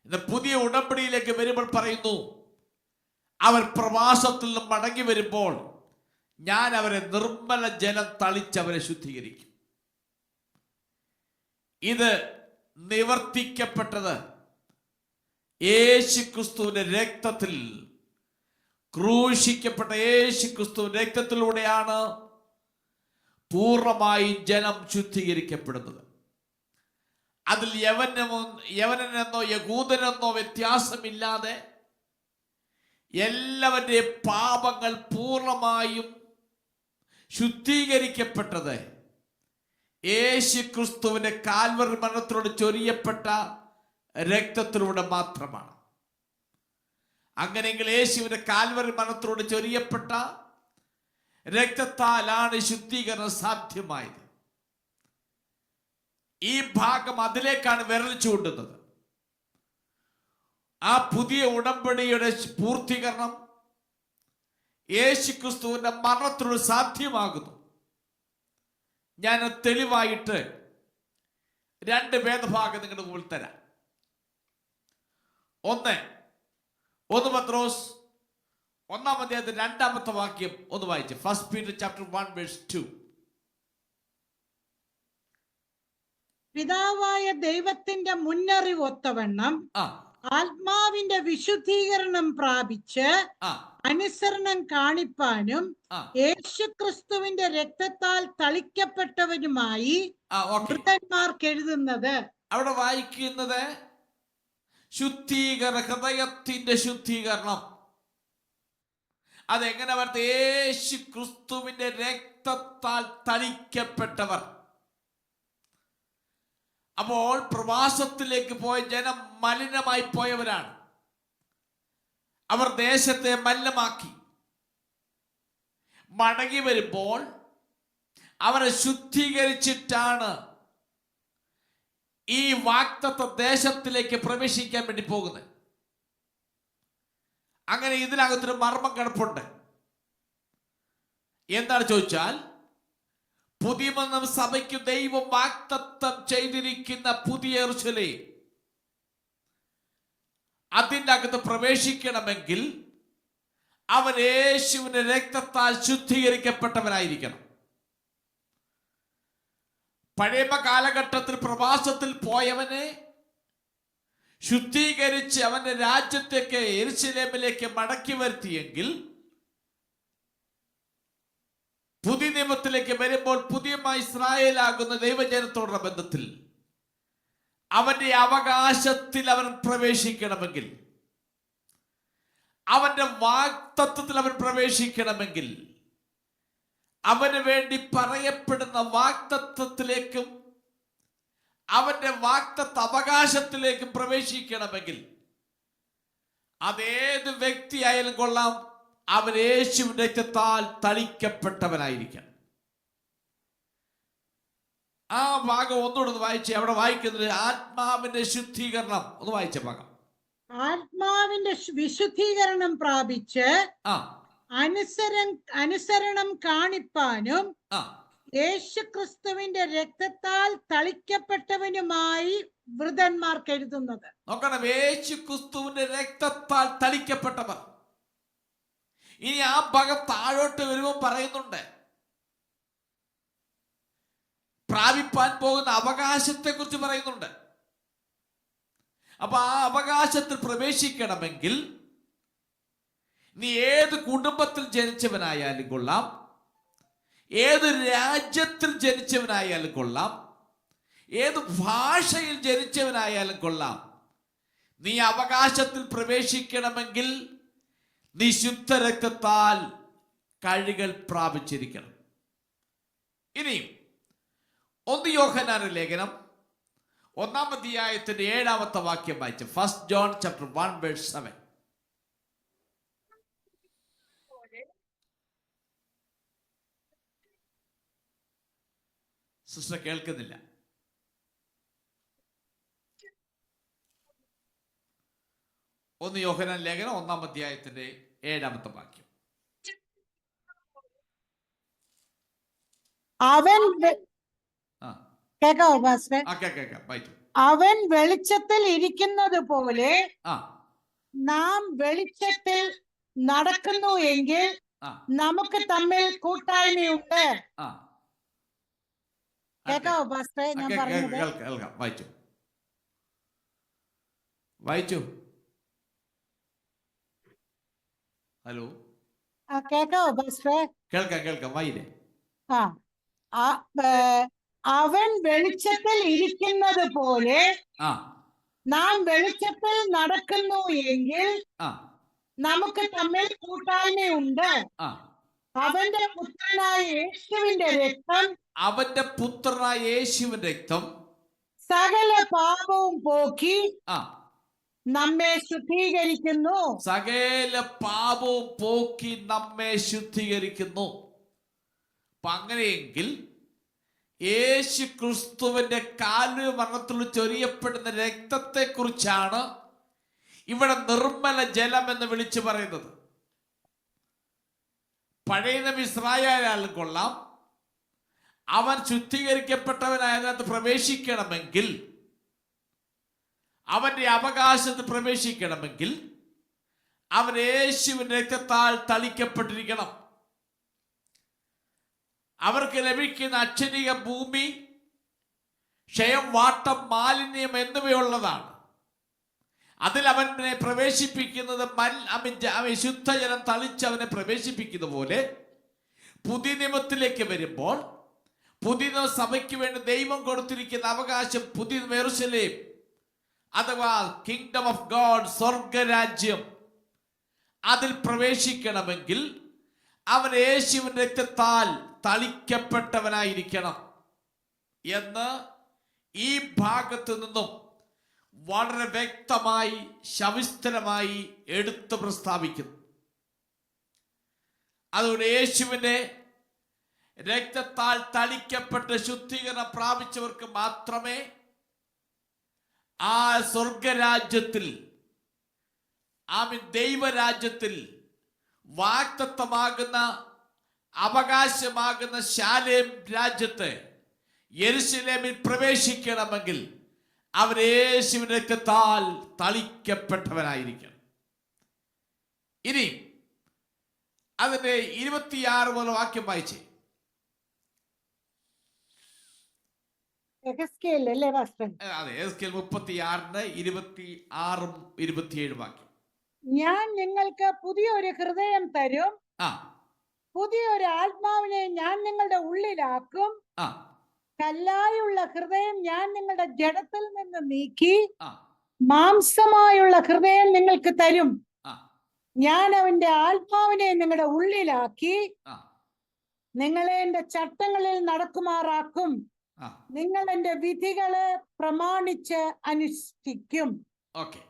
Speaker 1: ഇന്ന് പുതിയ ഉടമ്പടിയിലേക്ക് വരുമ്പോൾ പറയുന്നു, അവർ പ്രവാസത്തിൽ നിന്ന് മടങ്ങി വരുമ്പോൾ ഞാൻ അവരെ നിർമ്മല ജലം തളിച്ചവരെ ശുദ്ധീകരിക്കും. ഇത് നിവർത്തിക്കപ്പെട്ടത് യേശു ക്രിസ്തുവിന്റെ രക്തത്തിൽ, ക്രൂശിക്കപ്പെട്ട യേശു ക്രിസ്തുവിന്റെ രക്തത്തിലൂടെയാണ് പൂർണ്ണമായി ജനം ശുദ്ധീകരിക്കപ്പെടുന്നത്. അതിൽ യവനനെന്നോ യഹൂദനെന്നോ വ്യത്യാസമില്ലാതെ എല്ലാവരുടെയും പാപങ്ങൾ പൂർണ്ണമായും ശുദ്ധീകരിക്കപ്പെട്ടത് യേശു ക്രിസ്തുവിന്റെ കാൽവറി മരണത്തിലൂടെ ചൊരിയപ്പെട്ട രക്തത്തിലൂടെ മാത്രമാണ്. അങ്ങനെയെങ്കിൽ യേശുവിന്റെ കാൽവറി മരണത്തിലൂടെ ചൊരിയപ്പെട്ട രക്തത്താലാണ് ശുദ്ധീകരണം സാധ്യമായത്. ഈ ഭാഗം അതിലേക്കാണ് വിരൽ ചൂണ്ടുന്നത്. ആ പുതിയ ഉടമ്പടിയുടെ പൂർത്തീകരണം യേശു ക്രിസ്തുവിന്റെ മരണത്തിലൂടെ സാധ്യമാകുന്നു. ഞാൻ തെളിവായിട്ട് രണ്ട് വേദഭാഗം നിങ്ങളുടെ മുമ്പിൽ തരാം. ഒന്ന് പത്രോസ് 1-ാം അധ്യായത്തിൽ 2-ാമത്തെ വാക്യം ഒന്ന് വായിച്ച്. 1 Peter chapter 1 verse 2.
Speaker 2: പിതാവായ ദൈവത്തിന്റെ മുന്നറിവ് ഒത്തവണ്ണം ആത്മാവിന്റെ വിശുദ്ധീകരണം പ്രാപിച്ച് അനുസരണം കാണിപ്പാനും
Speaker 1: ആ
Speaker 2: യേശുക്രിസ്തുവിന്റെ രക്തത്താൽ തളിക്കപ്പെട്ടവരുമായി
Speaker 1: ഓക്കെ.
Speaker 2: വൃദ്ധന്മാർക്ക് എഴുതുന്നത്.
Speaker 1: അവിടെ വായിക്കുന്നത് ഹൃദയത്തിന്റെ ശുദ്ധീകരണം. അതെങ്ങനെ പറഞ്ഞ യേശു ക്രിസ്തുവിന്റെ രക്തത്താൽ തളിക്കപ്പെട്ടവർ. അപ്പോൾ പ്രവാസത്തിലേക്ക് പോയ ജനം മലിനമായി പോയവരാണ്. അവർ ദേശത്തെ മലിനമാക്കി. മടങ്ങി വരുമ്പോൾ അവരെ ശുദ്ധീകരിച്ചിട്ടാണ് ഈ വാഗ്ദത്ത ദേശത്തിലേക്ക് പ്രവേശിക്കാൻ വേണ്ടി പോകുന്നത്. അങ്ങനെ ഇതിനകത്തൊരു മർമ്മം കിടപ്പുണ്ട്. എന്താണ് ചോദിച്ചാൽ, പുതിയ സഭയ്ക്ക് ദൈവം വാഗ്ദത്തം ചെയ്തിരിക്കുന്ന പുതിയ യെരൂശലേം, അതിൻ്റെ അകത്ത് പ്രവേശിക്കണമെങ്കിൽ അവൻ യേശുവിന്റെ രക്തത്താൽ ശുദ്ധീകരിക്കപ്പെട്ടവനായിരിക്കണം. പഴയ കാലഘട്ടത്തിൽ പ്രവാസത്തിൽ പോയവനെ ശുദ്ധീകരിച്ച് അവന്റെ രാജ്യത്തേക്ക് യെരൂശലേമിലേക്ക് മടക്കി വരുത്തിയെങ്കിൽ പുതിയ നിയമത്തിലേക്ക് വരുമ്പോൾ പുതിയ ഇസ്രായേലാകുന്ന ദൈവജനത്തോടുള്ള ബന്ധത്തിൽ അവന്റെ അവകാശത്തിൽ അവൻ പ്രവേശിക്കണമെങ്കിൽ, അവന്റെ വാഗ്ദത്തത്തിൽ അവൻ പ്രവേശിക്കണമെങ്കിൽ, അവന് വേണ്ടി പറയപ്പെടുന്ന വാഗ്ദത്തത്തിലേക്കും അവന്റെ വാഗ്ദത്ത അവകാശത്തിലേക്കും പ്രവേശിക്കണമെങ്കിൽ അതേത് വ്യക്തിയായാലും കൊള്ളാം, അവൻ യേശുവിന്റെ രക്തത്താൽ തളിക്കപ്പെട്ടവനായിരിക്കണം. ആ ഭാഗം ഒന്നുകൂടെ വായിച്ചേ. അവിടെ വായിക്കുന്നത് ആത്മാവിന്റെ ശുദ്ധീകരണം. ഒന്ന് വായിച്ച ഭാഗം.
Speaker 2: ആത്മാവിന്റെ വിശുദ്ധീകരണം പ്രാപിച്ച് അനുസരണം കാണിപ്പാനും യേശുക്രിസ്തുവിന്റെ രക്തത്താൽ തളിക്കപ്പെട്ടവനുമായി വൃദ്ധന്മാർക്ക് എഴുതുന്നത്.
Speaker 1: നോക്കണം, യേശുക്രിസ്തുവിന്റെ രക്തത്താൽ തളിക്കപ്പെട്ടവർ. ഇനി ആ ഭാഗം താഴോട്ട് വരുമ്പോൾ പറയുന്നുണ്ട്, പ്രാപിപ്പാൻ പോകുന്ന അവകാശത്തെ കുറിച്ച് പറയുന്നുണ്ട്. അപ്പൊ ആ അവകാശത്തിൽ പ്രവേശിക്കണമെങ്കിൽ നീ ഏത് കുടുംബത്തിൽ ജനിച്ചവനായാലും കൊള്ളാം, ഏത് രാജ്യത്തിൽ ജനിച്ചവനായാലും കൊള്ളാം, ഏത് ഭാഷയിൽ ജനിച്ചവനായാലും കൊള്ളാം, നീ അവകാശത്തിൽ പ്രവേശിക്കണമെങ്കിൽ നീ ശുദ്ധരക്തത്താൽ കഴുകൽ പ്രാപിച്ചിരിക്കണം. ഇനിയും 1 യോഹന്നാന്റെ ലേഖനം 1-ാം അധ്യായത്തിന്റെ 7-ാമത്തെ വാക്യം വായിച്ചു. 1 John chapter 1 verse 7. സിസ്റ്റർ കേൾക്കുന്നില്ല. 1 യോഹന്നാൻ ലേഖനം 1-ാം അധ്യായത്തിന്റെ 7-ാമത്തെ വാക്യം.
Speaker 2: അവൻ കേൾക്കാവോ പാസ്റ്ററെ? അവൻ വെളിച്ചത്തിൽ ഇരിക്കുന്നത് പോലെ നാം വെളിച്ചത്തിൽ നടക്കുന്നു എങ്കിൽ നമുക്ക് തമ്മിൽ കൂട്ടായ്മയുണ്ട്. കേൾക്കാവോ പാസ്റ്ററെ ഞാൻ പറഞ്ഞത്?
Speaker 1: വായിച്ചു. ഹലോ,
Speaker 2: കേൾക്കാവോ പാസ്റ്ററെ?
Speaker 1: കേൾക്കാം. വായില്ലേ?
Speaker 2: അവൻ വെളിച്ചത്തിൽ ഇരിക്കുന്നത് പോലെ നാം വെളിച്ചത്തിൽ നടക്കുന്നു എങ്കിൽ നമുക്ക് തമ്മിൽ കൂട്ടായ്മയുണ്ട്. അവന്റെ പുത്രനായ യേശുവിന്റെ രക്തം സകല പാപവും പോക്കി നമ്മെ ശുദ്ധീകരിക്കുന്നു.
Speaker 1: അങ്ങനെയെങ്കിൽ യേശു ക്രിസ്തുവിന്റെ കാൽവരി മരണത്തിൽ ചൊരിയപ്പെടുന്ന രക്തത്തെ കുറിച്ചാണ് ഇവിടെ നിർമ്മല ജലം എന്ന് വിളിച്ചു പറയുന്നത്. പഴയ നിയമ ഇസ്രായേലായാലും കൊള്ളാം, അവൻ ശുദ്ധീകരിക്കപ്പെട്ടവനായതിനകത്ത് പ്രവേശിക്കണമെങ്കിൽ, അവന്റെ അവകാശത്തിൽ പ്രവേശിക്കണമെങ്കിൽ അവൻ യേശുവിന്റെ രക്തത്താൽ തളിക്കപ്പെട്ടിരിക്കണം. അവർക്ക് ലഭിക്കുന്ന അക്ഷരിക ഭൂമി, ക്ഷയം, വാട്ടം, മാലിന്യം എന്നിവയുള്ളതാണ്. അതിൽ അവനെ പ്രവേശിപ്പിക്കുന്നത് ശുദ്ധജലം തളിച്ച് അവനെ പ്രവേശിപ്പിക്കുന്ന പോലെ പുതിയ നിയമത്തിലേക്ക് വരുമ്പോൾ പുതിയ സഭയ്ക്ക് വേണ്ടി ദൈവം കൊടുത്തിരിക്കുന്ന അവകാശം പുതിയ യെരൂശലേം അഥവാ കിങ്ഡം ഓഫ് ഗോഡ്, സ്വർഗരാജ്യം, അതിൽ പ്രവേശിക്കണമെങ്കിൽ അവൻ യേശുവിന്റെ രക്തത്താൽ തളിക്കപ്പെട്ടവനായിരിക്കണം എന്ന് ഈ ഭാഗത്ത് നിന്നും വളരെ വ്യക്തമായി സവിസ്തരമായി എടുത്തു പ്രസ്താവിക്കുന്നു. അതുകൊണ്ട് യേശുവിന്റെ രക്തത്താൽ തളിക്കപ്പെട്ട് ശുദ്ധീകരണം പ്രാപിച്ചവർക്ക് മാത്രമേ ആ സ്വർഗരാജ്യത്തിൽ, ദൈവരാജ്യത്തിൽ വാഗ്ദത്തമാകുന്ന അവകാശമാകുന്ന ശാലേം രാജ്യത്ത് യെരൂശലേമിൽ പ്രവേശിക്കണമെങ്കിൽ അവൻ യേശുവിന്റെ രക്തത്താൽ തളിക്കപ്പെട്ടവനായിരിക്കണം. ഇനി അതിന്റെ 26 മുതൽ വാക്യം വായിച്ചേ. അതെ, എസ്കേൽ 36 26 27 വാക്യം.
Speaker 2: ഞാൻ നിങ്ങൾക്ക് പുതിയൊരു ഹൃദയം തരും, പുതിയൊരു ആത്മാവിനെ ഞാൻ നിങ്ങളുടെ ഉള്ളിലാക്കും, കല്ലായുള്ള ഹൃദയം ഞാൻ നിങ്ങളുടെ ജഡത്തിൽ നിന്ന് നീക്കി മാംസമായുള്ള ഹൃദയം നിങ്ങൾക്ക് തരും. ഞാൻ അവന്റെ ആത്മാവിനെ നിങ്ങളുടെ ഉള്ളിലാക്കി നിങ്ങളെ എന്റെ ചട്ടങ്ങളിൽ നടക്കുമാറാക്കും. നിങ്ങൾ എന്റെ വിധികളെ പ്രമാണിച്ച് അനുഷ്ഠിക്കും.
Speaker 1: ഓക്കെ,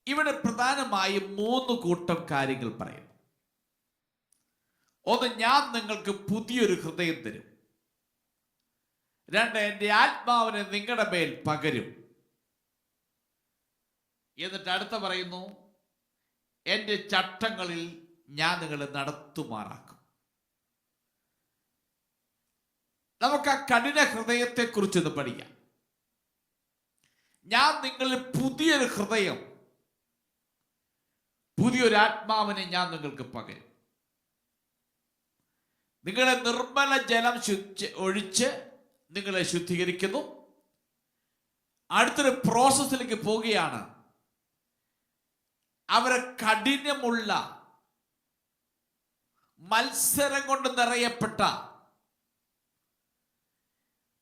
Speaker 1: ഇവിടെ പ്രധാനമായും 3 കൂട്ടം കാര്യങ്ങൾ പറയുന്നു. ഒന്ന്, ഞാൻ നിങ്ങൾക്ക് പുതിയൊരു ഹൃദയം തരും. 2, എന്റെ ആത്മാവിനെ നിങ്ങളുടെ മേൽ പകരും. എന്നിട്ട് അടുത്ത പറയുന്നു, എന്റെ ചട്ടങ്ങളിൽ ഞാൻ നിങ്ങളെ നടത്തുമാറാക്കും. നമുക്ക് ആ കഠിന ഹൃദയത്തെ കുറിച്ചൊന്ന് പഠിക്കാം. ഞാൻ നിങ്ങളിൽ പുതിയൊരു ഹൃദയം, പുതിയൊരു ആത്മാവിനെ ഞാൻ നിങ്ങൾക്ക് പകരും. നിങ്ങളെ നിർമ്മല ജലം ഒഴിച്ച് നിങ്ങളെ ശുദ്ധീകരിക്കുന്നു. അടുത്തൊരു പ്രോസസ്സിലേക്ക് പോവുകയാണ്. അവരെ കഠിനമുള്ള മത്സരം കൊണ്ട് നിറയപ്പെട്ട,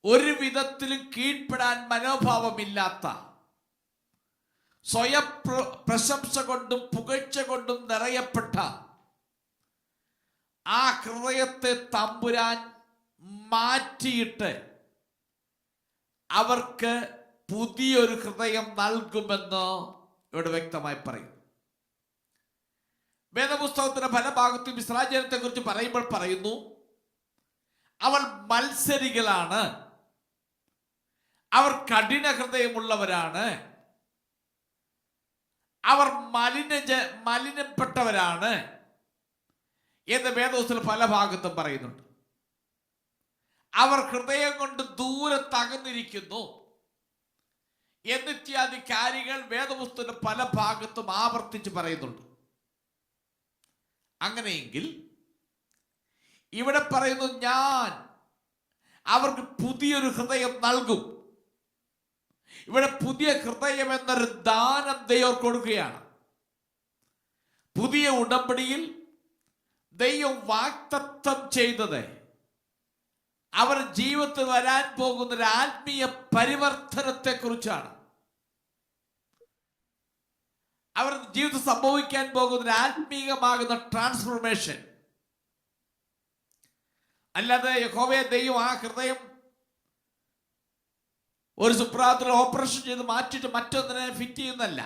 Speaker 1: ഒരു വിധത്തിലും കീഴ്പ്പെടാൻ മനോഭാവമില്ലാത്ത, സ്വയം പ്രശംസ കൊണ്ടും പുകഴ്ച കൊണ്ടും നിറയപ്പെട്ട ആ ഹൃദയത്തെ തമ്പുരാൻ മാറ്റിയിട്ട് അവർക്ക് പുതിയൊരു ഹൃദയം നൽകുമെന്ന് ഇവിടെ വ്യക്തമായി പറയും. വേദപുസ്തകത്തിന്റെ പല ഭാഗത്തും ഇസ്രായേൽ ജനത്തെ കുറിച്ച് പറയുമ്പോൾ പറയുന്നു, അവർ മത്സരികളാണ്, അവർ കഠിന ഹൃദയമുള്ളവരാണ്, അവർ മലിനപ്പെട്ടവരാണ് എന്ന് വേദപുസ്തകത്തിൽ പല ഭാഗത്തും പറയുന്നുണ്ട്. അവർ ഹൃദയം കൊണ്ട് ദൂരെ തകർന്നിരിക്കുന്നു എന്നിത്യാദി കാര്യങ്ങൾ വേദപുസ്തകത്തിന്റെ പല ഭാഗത്തും ആവർത്തിച്ച് പറയുന്നുണ്ട്. അങ്ങനെയെങ്കിൽ ഇവിടെ പറയുന്നു, ഞാൻ അവർക്ക് പുതിയൊരു ഹൃദയം നൽകും. ഇവിടെ പുതിയ ഹൃദയം എന്നൊരു ദാനം ദൈവം കൊടുക്കുകയാണ്. പുതിയ ഉടമ്പടിയിൽ ദൈവം വാഗ്ദത്തം ചെയ്തത് അവർ ജീവിതത്തിൽ വരാൻ പോകുന്ന ഒരു ആത്മീയ പരിവർത്തനത്തെ കുറിച്ചാണ്. അവർ ജീവിതത്തിൽ സംഭവിക്കാൻ പോകുന്ന ഒരു ആത്മീയമാകുന്ന ട്രാൻസ്ഫോർമേഷൻ. അല്ലാതെ യഹോവയെ ദൈവം ആ ഹൃദയം ഒരു സുപ്രാത്തിൽ ഓപ്പറേഷൻ ചെയ്ത് മാറ്റിയിട്ട് മറ്റൊന്നിനെ ഫിറ്റ് ചെയ്യുന്നല്ല.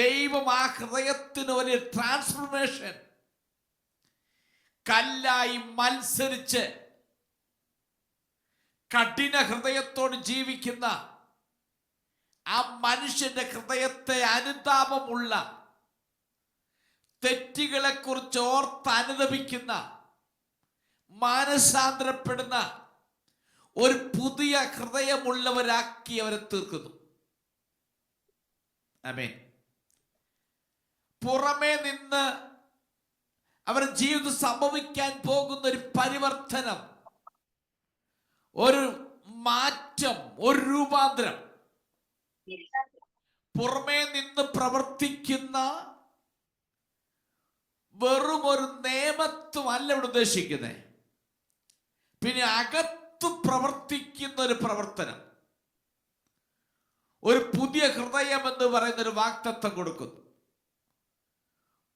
Speaker 1: ദൈവം ആ ഹൃദയത്തിന് ഒരു ട്രാൻസ്ഫോർമേഷൻ, കല്ലായി മത്സരിച്ച് കഠിന ഹൃദയത്തോട് ജീവിക്കുന്ന ആ മനുഷ്യന്റെ ഹൃദയത്തെ അനുതാപമുള്ള, തെറ്റുകളെ കുറിച്ച് ഓർത്ത് അനുതപിക്കുന്ന, മാനസാന്തരപ്പെടുന്ന ഒരു പുതിയ ഹൃദയമുള്ളവരാക്കി അവരെ തീർക്കുന്നു. ആമേൻ. പുറമേ നിന്ന് അവരുടെ ജീവിതത്തിൽ സംഭവിക്കാൻ പോകുന്ന ഒരു പരിവർത്തനം, ഒരു മാറ്റം, ഒരു രൂപാന്തരം പുറമേ നിന്ന് പ്രവർത്തിക്കുന്ന വെറും ഒരു നിയമത്വമല്ല ഇവിടെ ഉദ്ദേശിക്കുന്നത്. പിന്നെ അകത്ത് പ്രവർത്തിക്കുന്ന ഒരു പ്രവർത്തനം, ഒരു പുതിയ ഹൃദയം എന്ന് പറയുന്ന ഒരു വാക്തത്വം കൊടുക്കുന്നു.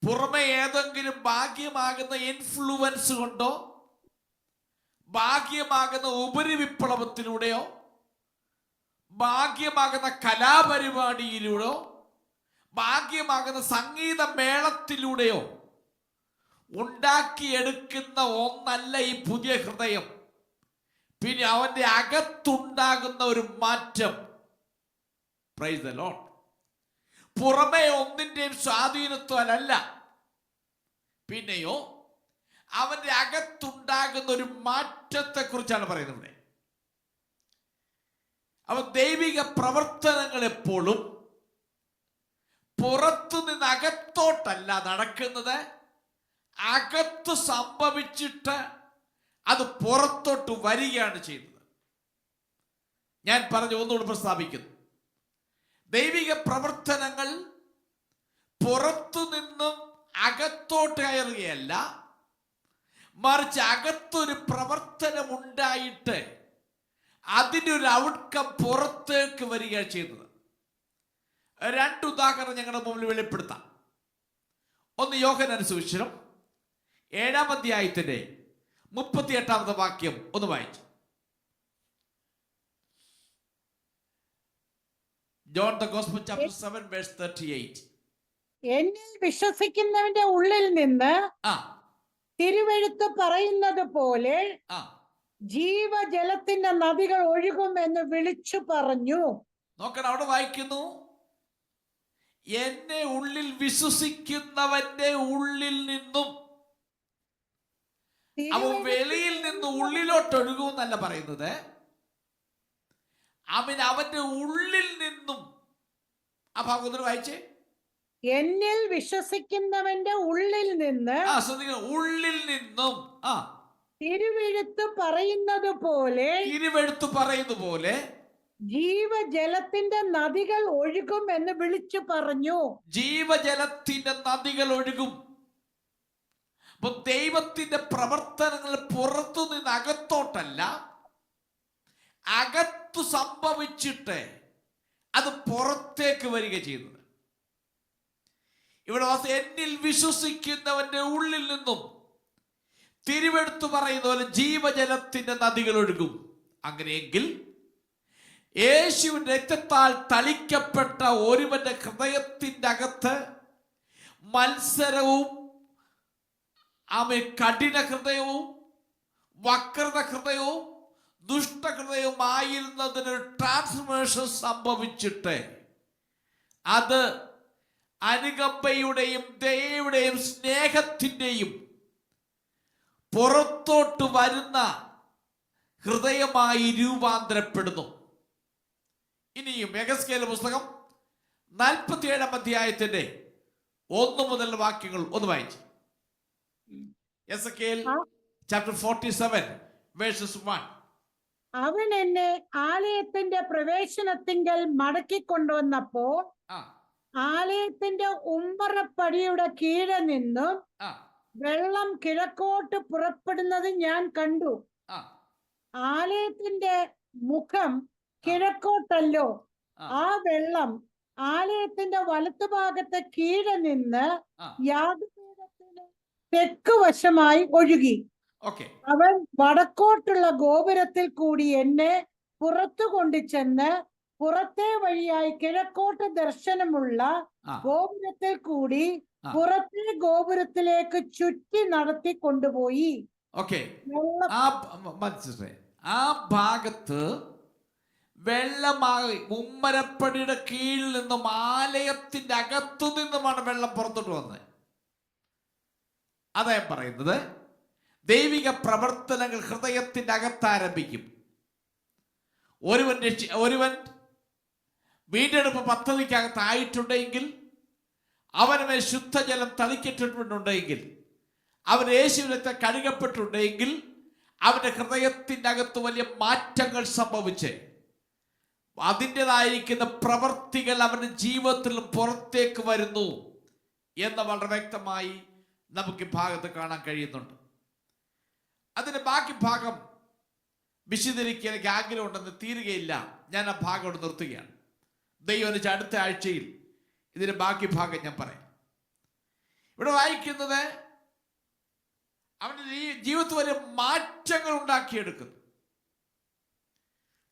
Speaker 1: പുറമെ ഏതെങ്കിലും ഭാഗ്യമാകുന്ന ഇൻഫ്ലുവൻസ് കൊണ്ടോ ഭാഗ്യമാകുന്ന ഉപരിവിപ്ലവത്തിലൂടെയോ ഭാഗ്യമാകുന്ന കലാപരിപാടിയിലൂടെയോ ഭാഗ്യമാകുന്ന സംഗീത മേളത്തിലൂടെയോ ഉണ്ടാക്കിയെടുക്കുന്ന ഒന്നല്ല ഈ പുതിയ ഹൃദയം. പിന്നെ അവന്റെ അകത്തുണ്ടാകുന്ന ഒരു മാറ്റം. Praise the Lord. പുറമേ ഒന്നിന്റെയും സ്വാധീനത്വമല്ല, പിന്നെയോ അവന്റെ അകത്തുണ്ടാകുന്ന ഒരു മാറ്റത്തെ കുറിച്ചാണ് പറയുന്നത് ഇവിടെ. അവ ദൈവിക പ്രവർത്തനങ്ങൾ എപ്പോഴും പുറത്തു നിന്ന് അകത്തോട്ടല്ല നടക്കുന്നത്, അകത്ത് സംഭവിച്ചിട്ട് അത് പുറത്തോട്ട് വരികയാണ് ചെയ്യുന്നത്. ഞാൻ പറഞ്ഞു ഒന്നുകൂടി പ്രസ്താവിക്കുന്നു. ദൈവിക പ്രവർത്തനങ്ങൾ പുറത്തു നിന്നും അകത്തോട്ട് കയറുകയല്ല, മറിച്ച് അകത്തൊരു പ്രവർത്തനം ഉണ്ടായിട്ട് അതിനൊരു ഔട്ട്കം പുറത്തേക്ക് വരികയാണ് ചെയ്യുന്നത്. രണ്ട് ഉദാഹരണം ഞങ്ങളുടെ മുമ്പിൽ വെളിപ്പെടുത്താം. ഒന്ന് യോഹന്നാൻ സുവിശേഷം 7-ാം അധ്യായത്തിന്റെ 38-ാമത്തെ വാക്യം ഒന്ന് വായിച്ചു. John the Gospel chapter 7 verse 38.
Speaker 2: എന്നിൽ വിശ്വസിക്കുന്നവന്റെ ഉള്ളിൽ നിന്ന് തിരുവെഴുത്ത് പറയുന്നത് പോലെ ജീവജലത്തിന്റെ നദികൾ ഒഴുകും എന്ന് വിളിച്ചു പറഞ്ഞു.
Speaker 1: നോക്കണം, അവിടെ വായിക്കുന്നു, എന്നെ ഉള്ളിൽ വിശ്വസിക്കുന്നവന്റെ ഉള്ളിൽ നിന്നും. അവൻ വെളിയിൽ നിന്ന് ഉള്ളിലോട്ട് ഒഴുകുമെന്നല്ല പറയുന്നത്, അവന്റെ ഉള്ളിൽ നിന്നും. ആ ഭാഗം വായിച്ചേ.
Speaker 2: എന്നിൽ വിശ്വസിക്കുന്നവന്റെ ഉള്ളിൽ നിന്ന്,
Speaker 1: ഉള്ളിൽ നിന്നും
Speaker 2: തിരുവെഴുത്ത് പറയുന്നത് പോലെ ജീവജലത്തിന്റെ നദികൾ ഒഴുകും എന്ന് വിളിച്ചു പറഞ്ഞു.
Speaker 1: ജീവജലത്തിന്റെ നദികൾ ഒഴുകും. അപ്പൊ ദൈവത്തിന്റെ പ്രവർത്തനങ്ങൾ പുറത്തു നിന്ന് അകത്തോട്ടല്ല, അകത്തു സംഭവിച്ചിട്ട് അത് പുറത്തേക്ക് വരിക ചെയ്യുന്നത്. ഇവിടെ എന്നിൽ വിശ്വസിക്കുന്നവന്റെ ഉള്ളിൽ നിന്നും തിരുവെടുത്തു പറയുന്ന പോലെ ജീവജലത്തിന്റെ നദികൾ ഒഴുകും. അങ്ങനെയെങ്കിൽ യേശുവിന്റെ രക്തത്താൽ തളിക്കപ്പെട്ട ഒരുവന്റെ ഹൃദയത്തിന്റെ അകത്ത് മത്സരവും കഠിന ഹൃദയവും വക്രത ഹൃദയവും ദുഷ്ടഹൃദയവുമായിരുന്നതിനൊരു ട്രാൻസ്ഫോർമേഷൻ സംഭവിച്ചിട്ട് അത് അനുകമ്പയുടെയും ദയയുടെയും സ്നേഹത്തിന്റെയും പുറത്തോട്ട് വരുന്ന ഹൃദയമായി രൂപാന്തരപ്പെടുന്നു. ഇനിയും യെഹെസ്കേൽ പുസ്തകം 47-ാം അധ്യായത്തിന്റെ 1 മുതൽ വാക്യങ്ങൾ ഒന്ന് വായിച്ചു. യെഹെസ്കേൽ chapter 47 verses 1.
Speaker 2: അവൻ എന്നെ ആലയത്തിന്റെ പ്രവേശനത്തിങ്കൽ മടക്കിക്കൊണ്ടുവന്നപ്പോ ആലയത്തിന്റെ ഉമ്മറപ്പടിയുടെ കീഴെ നിന്നും വെള്ളം കിഴക്കോട്ട് പുറപ്പെടുന്നത് ഞാൻ കണ്ടു. ആലയത്തിന്റെ മുഖം കിഴക്കോട്ടല്ലോ. ആ വെള്ളം ആലയത്തിന്റെ വലത്തുഭാഗത്തെ കീഴെ നിന്ന് യാഗപീഠത്തിന് തെക്ക് വശമായി ഒഴുകി. അവൻ വടക്കോട്ടുള്ള ഗോപുരത്തിൽ കൂടി എന്നെ പുറത്തു കൊണ്ടുചെന്ന് പുറത്തെ വഴിയായി കിഴക്കോട്ട് ദർശനമുള്ള ഗോപുരത്തിൽ കൂടി പുറത്തെ ഗോപുരത്തിലേക്ക് ചുറ്റി നടത്തി കൊണ്ടുപോയി.
Speaker 1: ആ ഭാഗത്ത് വെള്ളമായി ഉമ്മരപ്പടിയുടെ കീഴിൽ നിന്നും ആലയത്തിന്റെ അകത്തു നിന്നുമാണ് വെള്ളം പുറത്തോട്ട് വന്നത്. അതാ പറയുന്നത്, ദൈവിക പ്രവർത്തനങ്ങൾ ഹൃദയത്തിന്റെ അകത്ത് ആരംഭിക്കും. ഒരുവൻ വീണ്ടെടുപ്പ് പദ്ധതിക്കകത്ത് ആയിട്ടുണ്ടെങ്കിൽ, അവനുമേൽ ശുദ്ധജലം തളിക്കപ്പെട്ടിട്ടുണ്ടെങ്കിൽ, അവൻ യേശുവിനെ കഴുകപ്പെട്ടിട്ടുണ്ടെങ്കിൽ, അവന്റെ ഹൃദയത്തിന്റെ അകത്ത് വലിയ മാറ്റങ്ങൾ സംഭവിച്ച് അതിൻ്റെതായിരിക്കുന്ന പ്രവർത്തികൾ അവൻ്റെ ജീവിതത്തിൽ പുറത്തേക്ക് വരുന്നു എന്ന് വളരെ വ്യക്തമായി നമുക്ക് ഈ ഭാഗത്ത് കാണാൻ കഴിയുന്നുണ്ട്. അതിൻ്റെ ബാക്കി ഭാഗം വിശദീകരിക്കാൻ എനിക്ക് ആഗ്രഹമുണ്ടെന്ന് തീരുകയില്ല. ഞാൻ ആ ഭാഗം അവിടെ നിർത്തുകയാണ്. ദൈവം അനുസരിച്ച് അടുത്ത ആഴ്ചയിൽ ഇതിൻ്റെ ബാക്കി ഭാഗം ഞാൻ പറയാം. ഇവിടെ വായിക്കുന്നത് അവൻ്റെ ജീവിതത്തിൽ വലിയ മാറ്റങ്ങൾ ഉണ്ടാക്കിയെടുക്കുന്നു.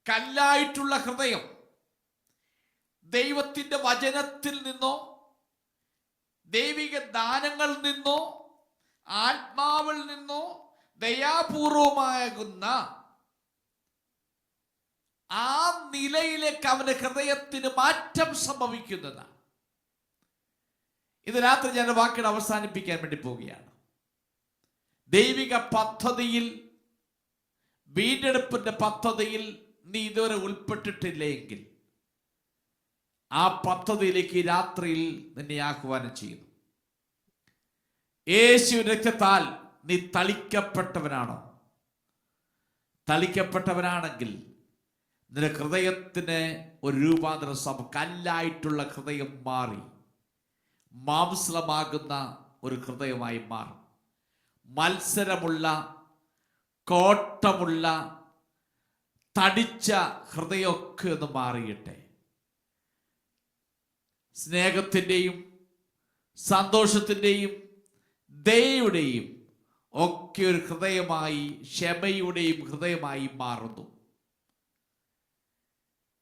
Speaker 1: കല്ലായിട്ടുള്ള ഹൃദയം ദൈവത്തിൻ്റെ വചനത്തിൽ നിന്നോ ദൈവിക ദാനങ്ങളിൽ നിന്നോ ആത്മാവിൽ നിന്നോ ദയാപൂർവമാകുന്ന ആ നിലയിലേക്ക് അവന്റെ ഹൃദയത്തിന് മാറ്റം സംഭവിക്കുന്നതാണ്. ഇത് രാത്രി ഞാൻ വാക്കിനെ അവസാനിപ്പിക്കാൻ വേണ്ടി പോവുകയാണ്. ദൈവിക പദ്ധതിയിൽ, വീണ്ടെടുപ്പിന്റെ പദ്ധതിയിൽ നീ ഇതുവരെ ഉൾപ്പെട്ടിട്ടില്ലെങ്കിൽ ആ പദ്ധതിയിലേക്ക് ഈ രാത്രിയിൽ നിന്നെ ആഹ്വാനം ചെയ്യുന്നു. യേശുവിന്റെ രക്തത്താൽ നീ തളിക്കപ്പെട്ടവനാണോ? തളിക്കപ്പെട്ടവനാണെങ്കിൽ നിന്റെ ഹൃദയത്തിന് ഒരു രൂപാന്തര സഭ, കല്ലായിട്ടുള്ള ഹൃദയം മാറി മാംസമാകുന്ന ഒരു ഹൃദയമായി മാറും. മത്സരമുള്ള, കോട്ടമുള്ള, തടിച്ച ഹൃദയമൊക്കെ ഒന്ന് മാറിയിട്ടെ. സ്നേഹത്തിൻ്റെയും സന്തോഷത്തിൻ്റെയും ദയയുടെയും ഒക്കെ ഒരു ഹൃദയമായി, ക്ഷമയുടെയും ഹൃദയമായി മാറുന്നു.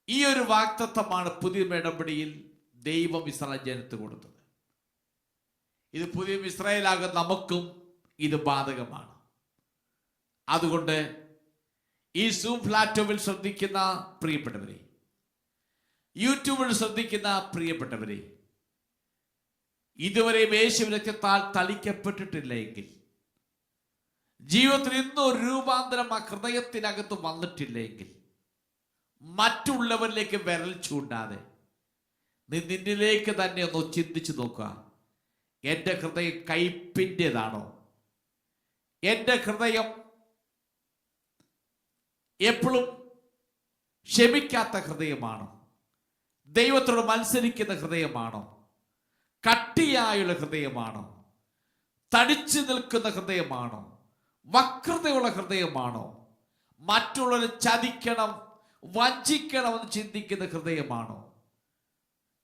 Speaker 1: ഈ ഒരു വാഗ്ദത്തമാണ് പുതിയ ഉടമ്പടിയിൽ ദൈവം ഇസ്രായേൽ ജനത്തിന് കൊടുത്തത്. ഇത് പുതിയ ഇസ്രായേലാകുന്ന നമുക്കും ഇത് ബാധകമാണ്. അതുകൊണ്ട് ഈ സൂം പ്ലാറ്റ്ഫോമിൽ ശ്രദ്ധിക്കുന്ന പ്രിയപ്പെട്ടവരെ, യൂട്യൂബിൽ ശ്രദ്ധിക്കുന്ന പ്രിയപ്പെട്ടവരെ, ഇതുവരെയും യേശുവിന്റെ രക്തത്താൽ തളിക്കപ്പെട്ടിട്ടില്ല എങ്കിൽ, ജീവിതത്തിൽ ഇന്നും ഒരു രൂപാന്തരം ആ ഹൃദയത്തിനകത്ത് വന്നിട്ടില്ലെങ്കിൽ, മറ്റുള്ളവരിലേക്ക് വിരൽ ചൂണ്ടാതെ നീ നിന്നിലേക്ക് തന്നെ ഒന്ന് ചിന്തിച്ചു നോക്കുക. എൻ്റെ ഹൃദയം കയ്പിൻ്റെതാണോ? എൻ്റെ ഹൃദയം എപ്പോഴും ക്ഷമിക്കാത്ത ഹൃദയമാണോ? ദൈവത്തോട് മത്സരിക്കുന്ന ഹൃദയമാണോ? കട്ടിയായുള്ള ഹൃദയമാണോ? തടിച്ചു നിൽക്കുന്ന ഹൃദയമാണോ? വക്രതയുള്ള ഹൃദയമാണോ? മറ്റുള്ളവരെ ചതിക്കണം, വഞ്ചിക്കണമെന്ന് ചിന്തിക്കുന്ന ഹൃദയമാണോ?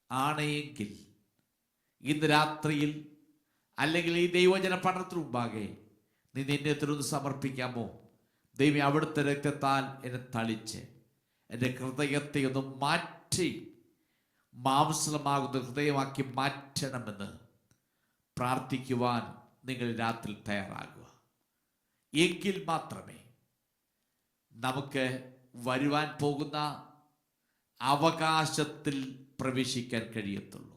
Speaker 1: ആണെങ്കിൽ ഇന്ന് രാത്രിയിൽ അല്ലെങ്കിൽ ഈ ദൈവജന പഠനത്തിന് മുമ്പാകെ നീ നിന്നെ തിരുന്ന് സമർപ്പിക്കാമോ? ദൈവം അവിടുത്തെ രക്തത്താൽ എന്നെ തളിച്ച് എൻ്റെ ഹൃദയത്തെ ഒന്ന് മാറ്റി മാംസമാകുന്ന ഹൃദയമാക്കി മാറ്റണമെന്ന് പ്രാർത്ഥിക്കുവാൻ നിങ്ങൾ രാത്രി തയ്യാറാകുക. എങ്കിൽ മാത്രമേ നമുക്ക് വരുവാൻ പോകുന്ന അവകാശത്തിൽ പ്രവേശിക്കാൻ കഴിയത്തുള്ളൂ.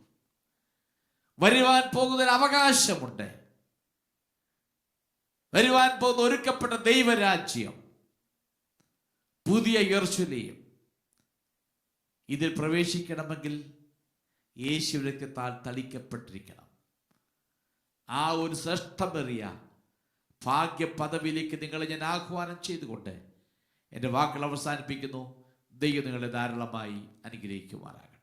Speaker 1: വരുവാൻ പോകുന്നൊരു അവകാശമുണ്ട്. വരുവാൻ പോകുന്ന ഒരുക്കപ്പെട്ട ദൈവരാജ്യം, പുതിയ യെരൂശലേം. ഇതിൽ പ്രവേശിക്കണമെങ്കിൽ യേശു രക്തത്താൽ തളിക്കപ്പെട്ടിരിക്കണം. ആ ഒരു ശ്രേഷ്ഠമേറിയ ഭാഗ്യ പദവിയിലേക്ക് നിങ്ങളെ ഞാൻ ആഹ്വാനം ചെയ്തുകൊണ്ട് എൻ്റെ വാക്കുകൾ അവസാനിപ്പിക്കുന്നു. ദൈവം നിങ്ങളെ ധാരാളമായി അനുഗ്രഹിക്കുമാറാകട്ടെ.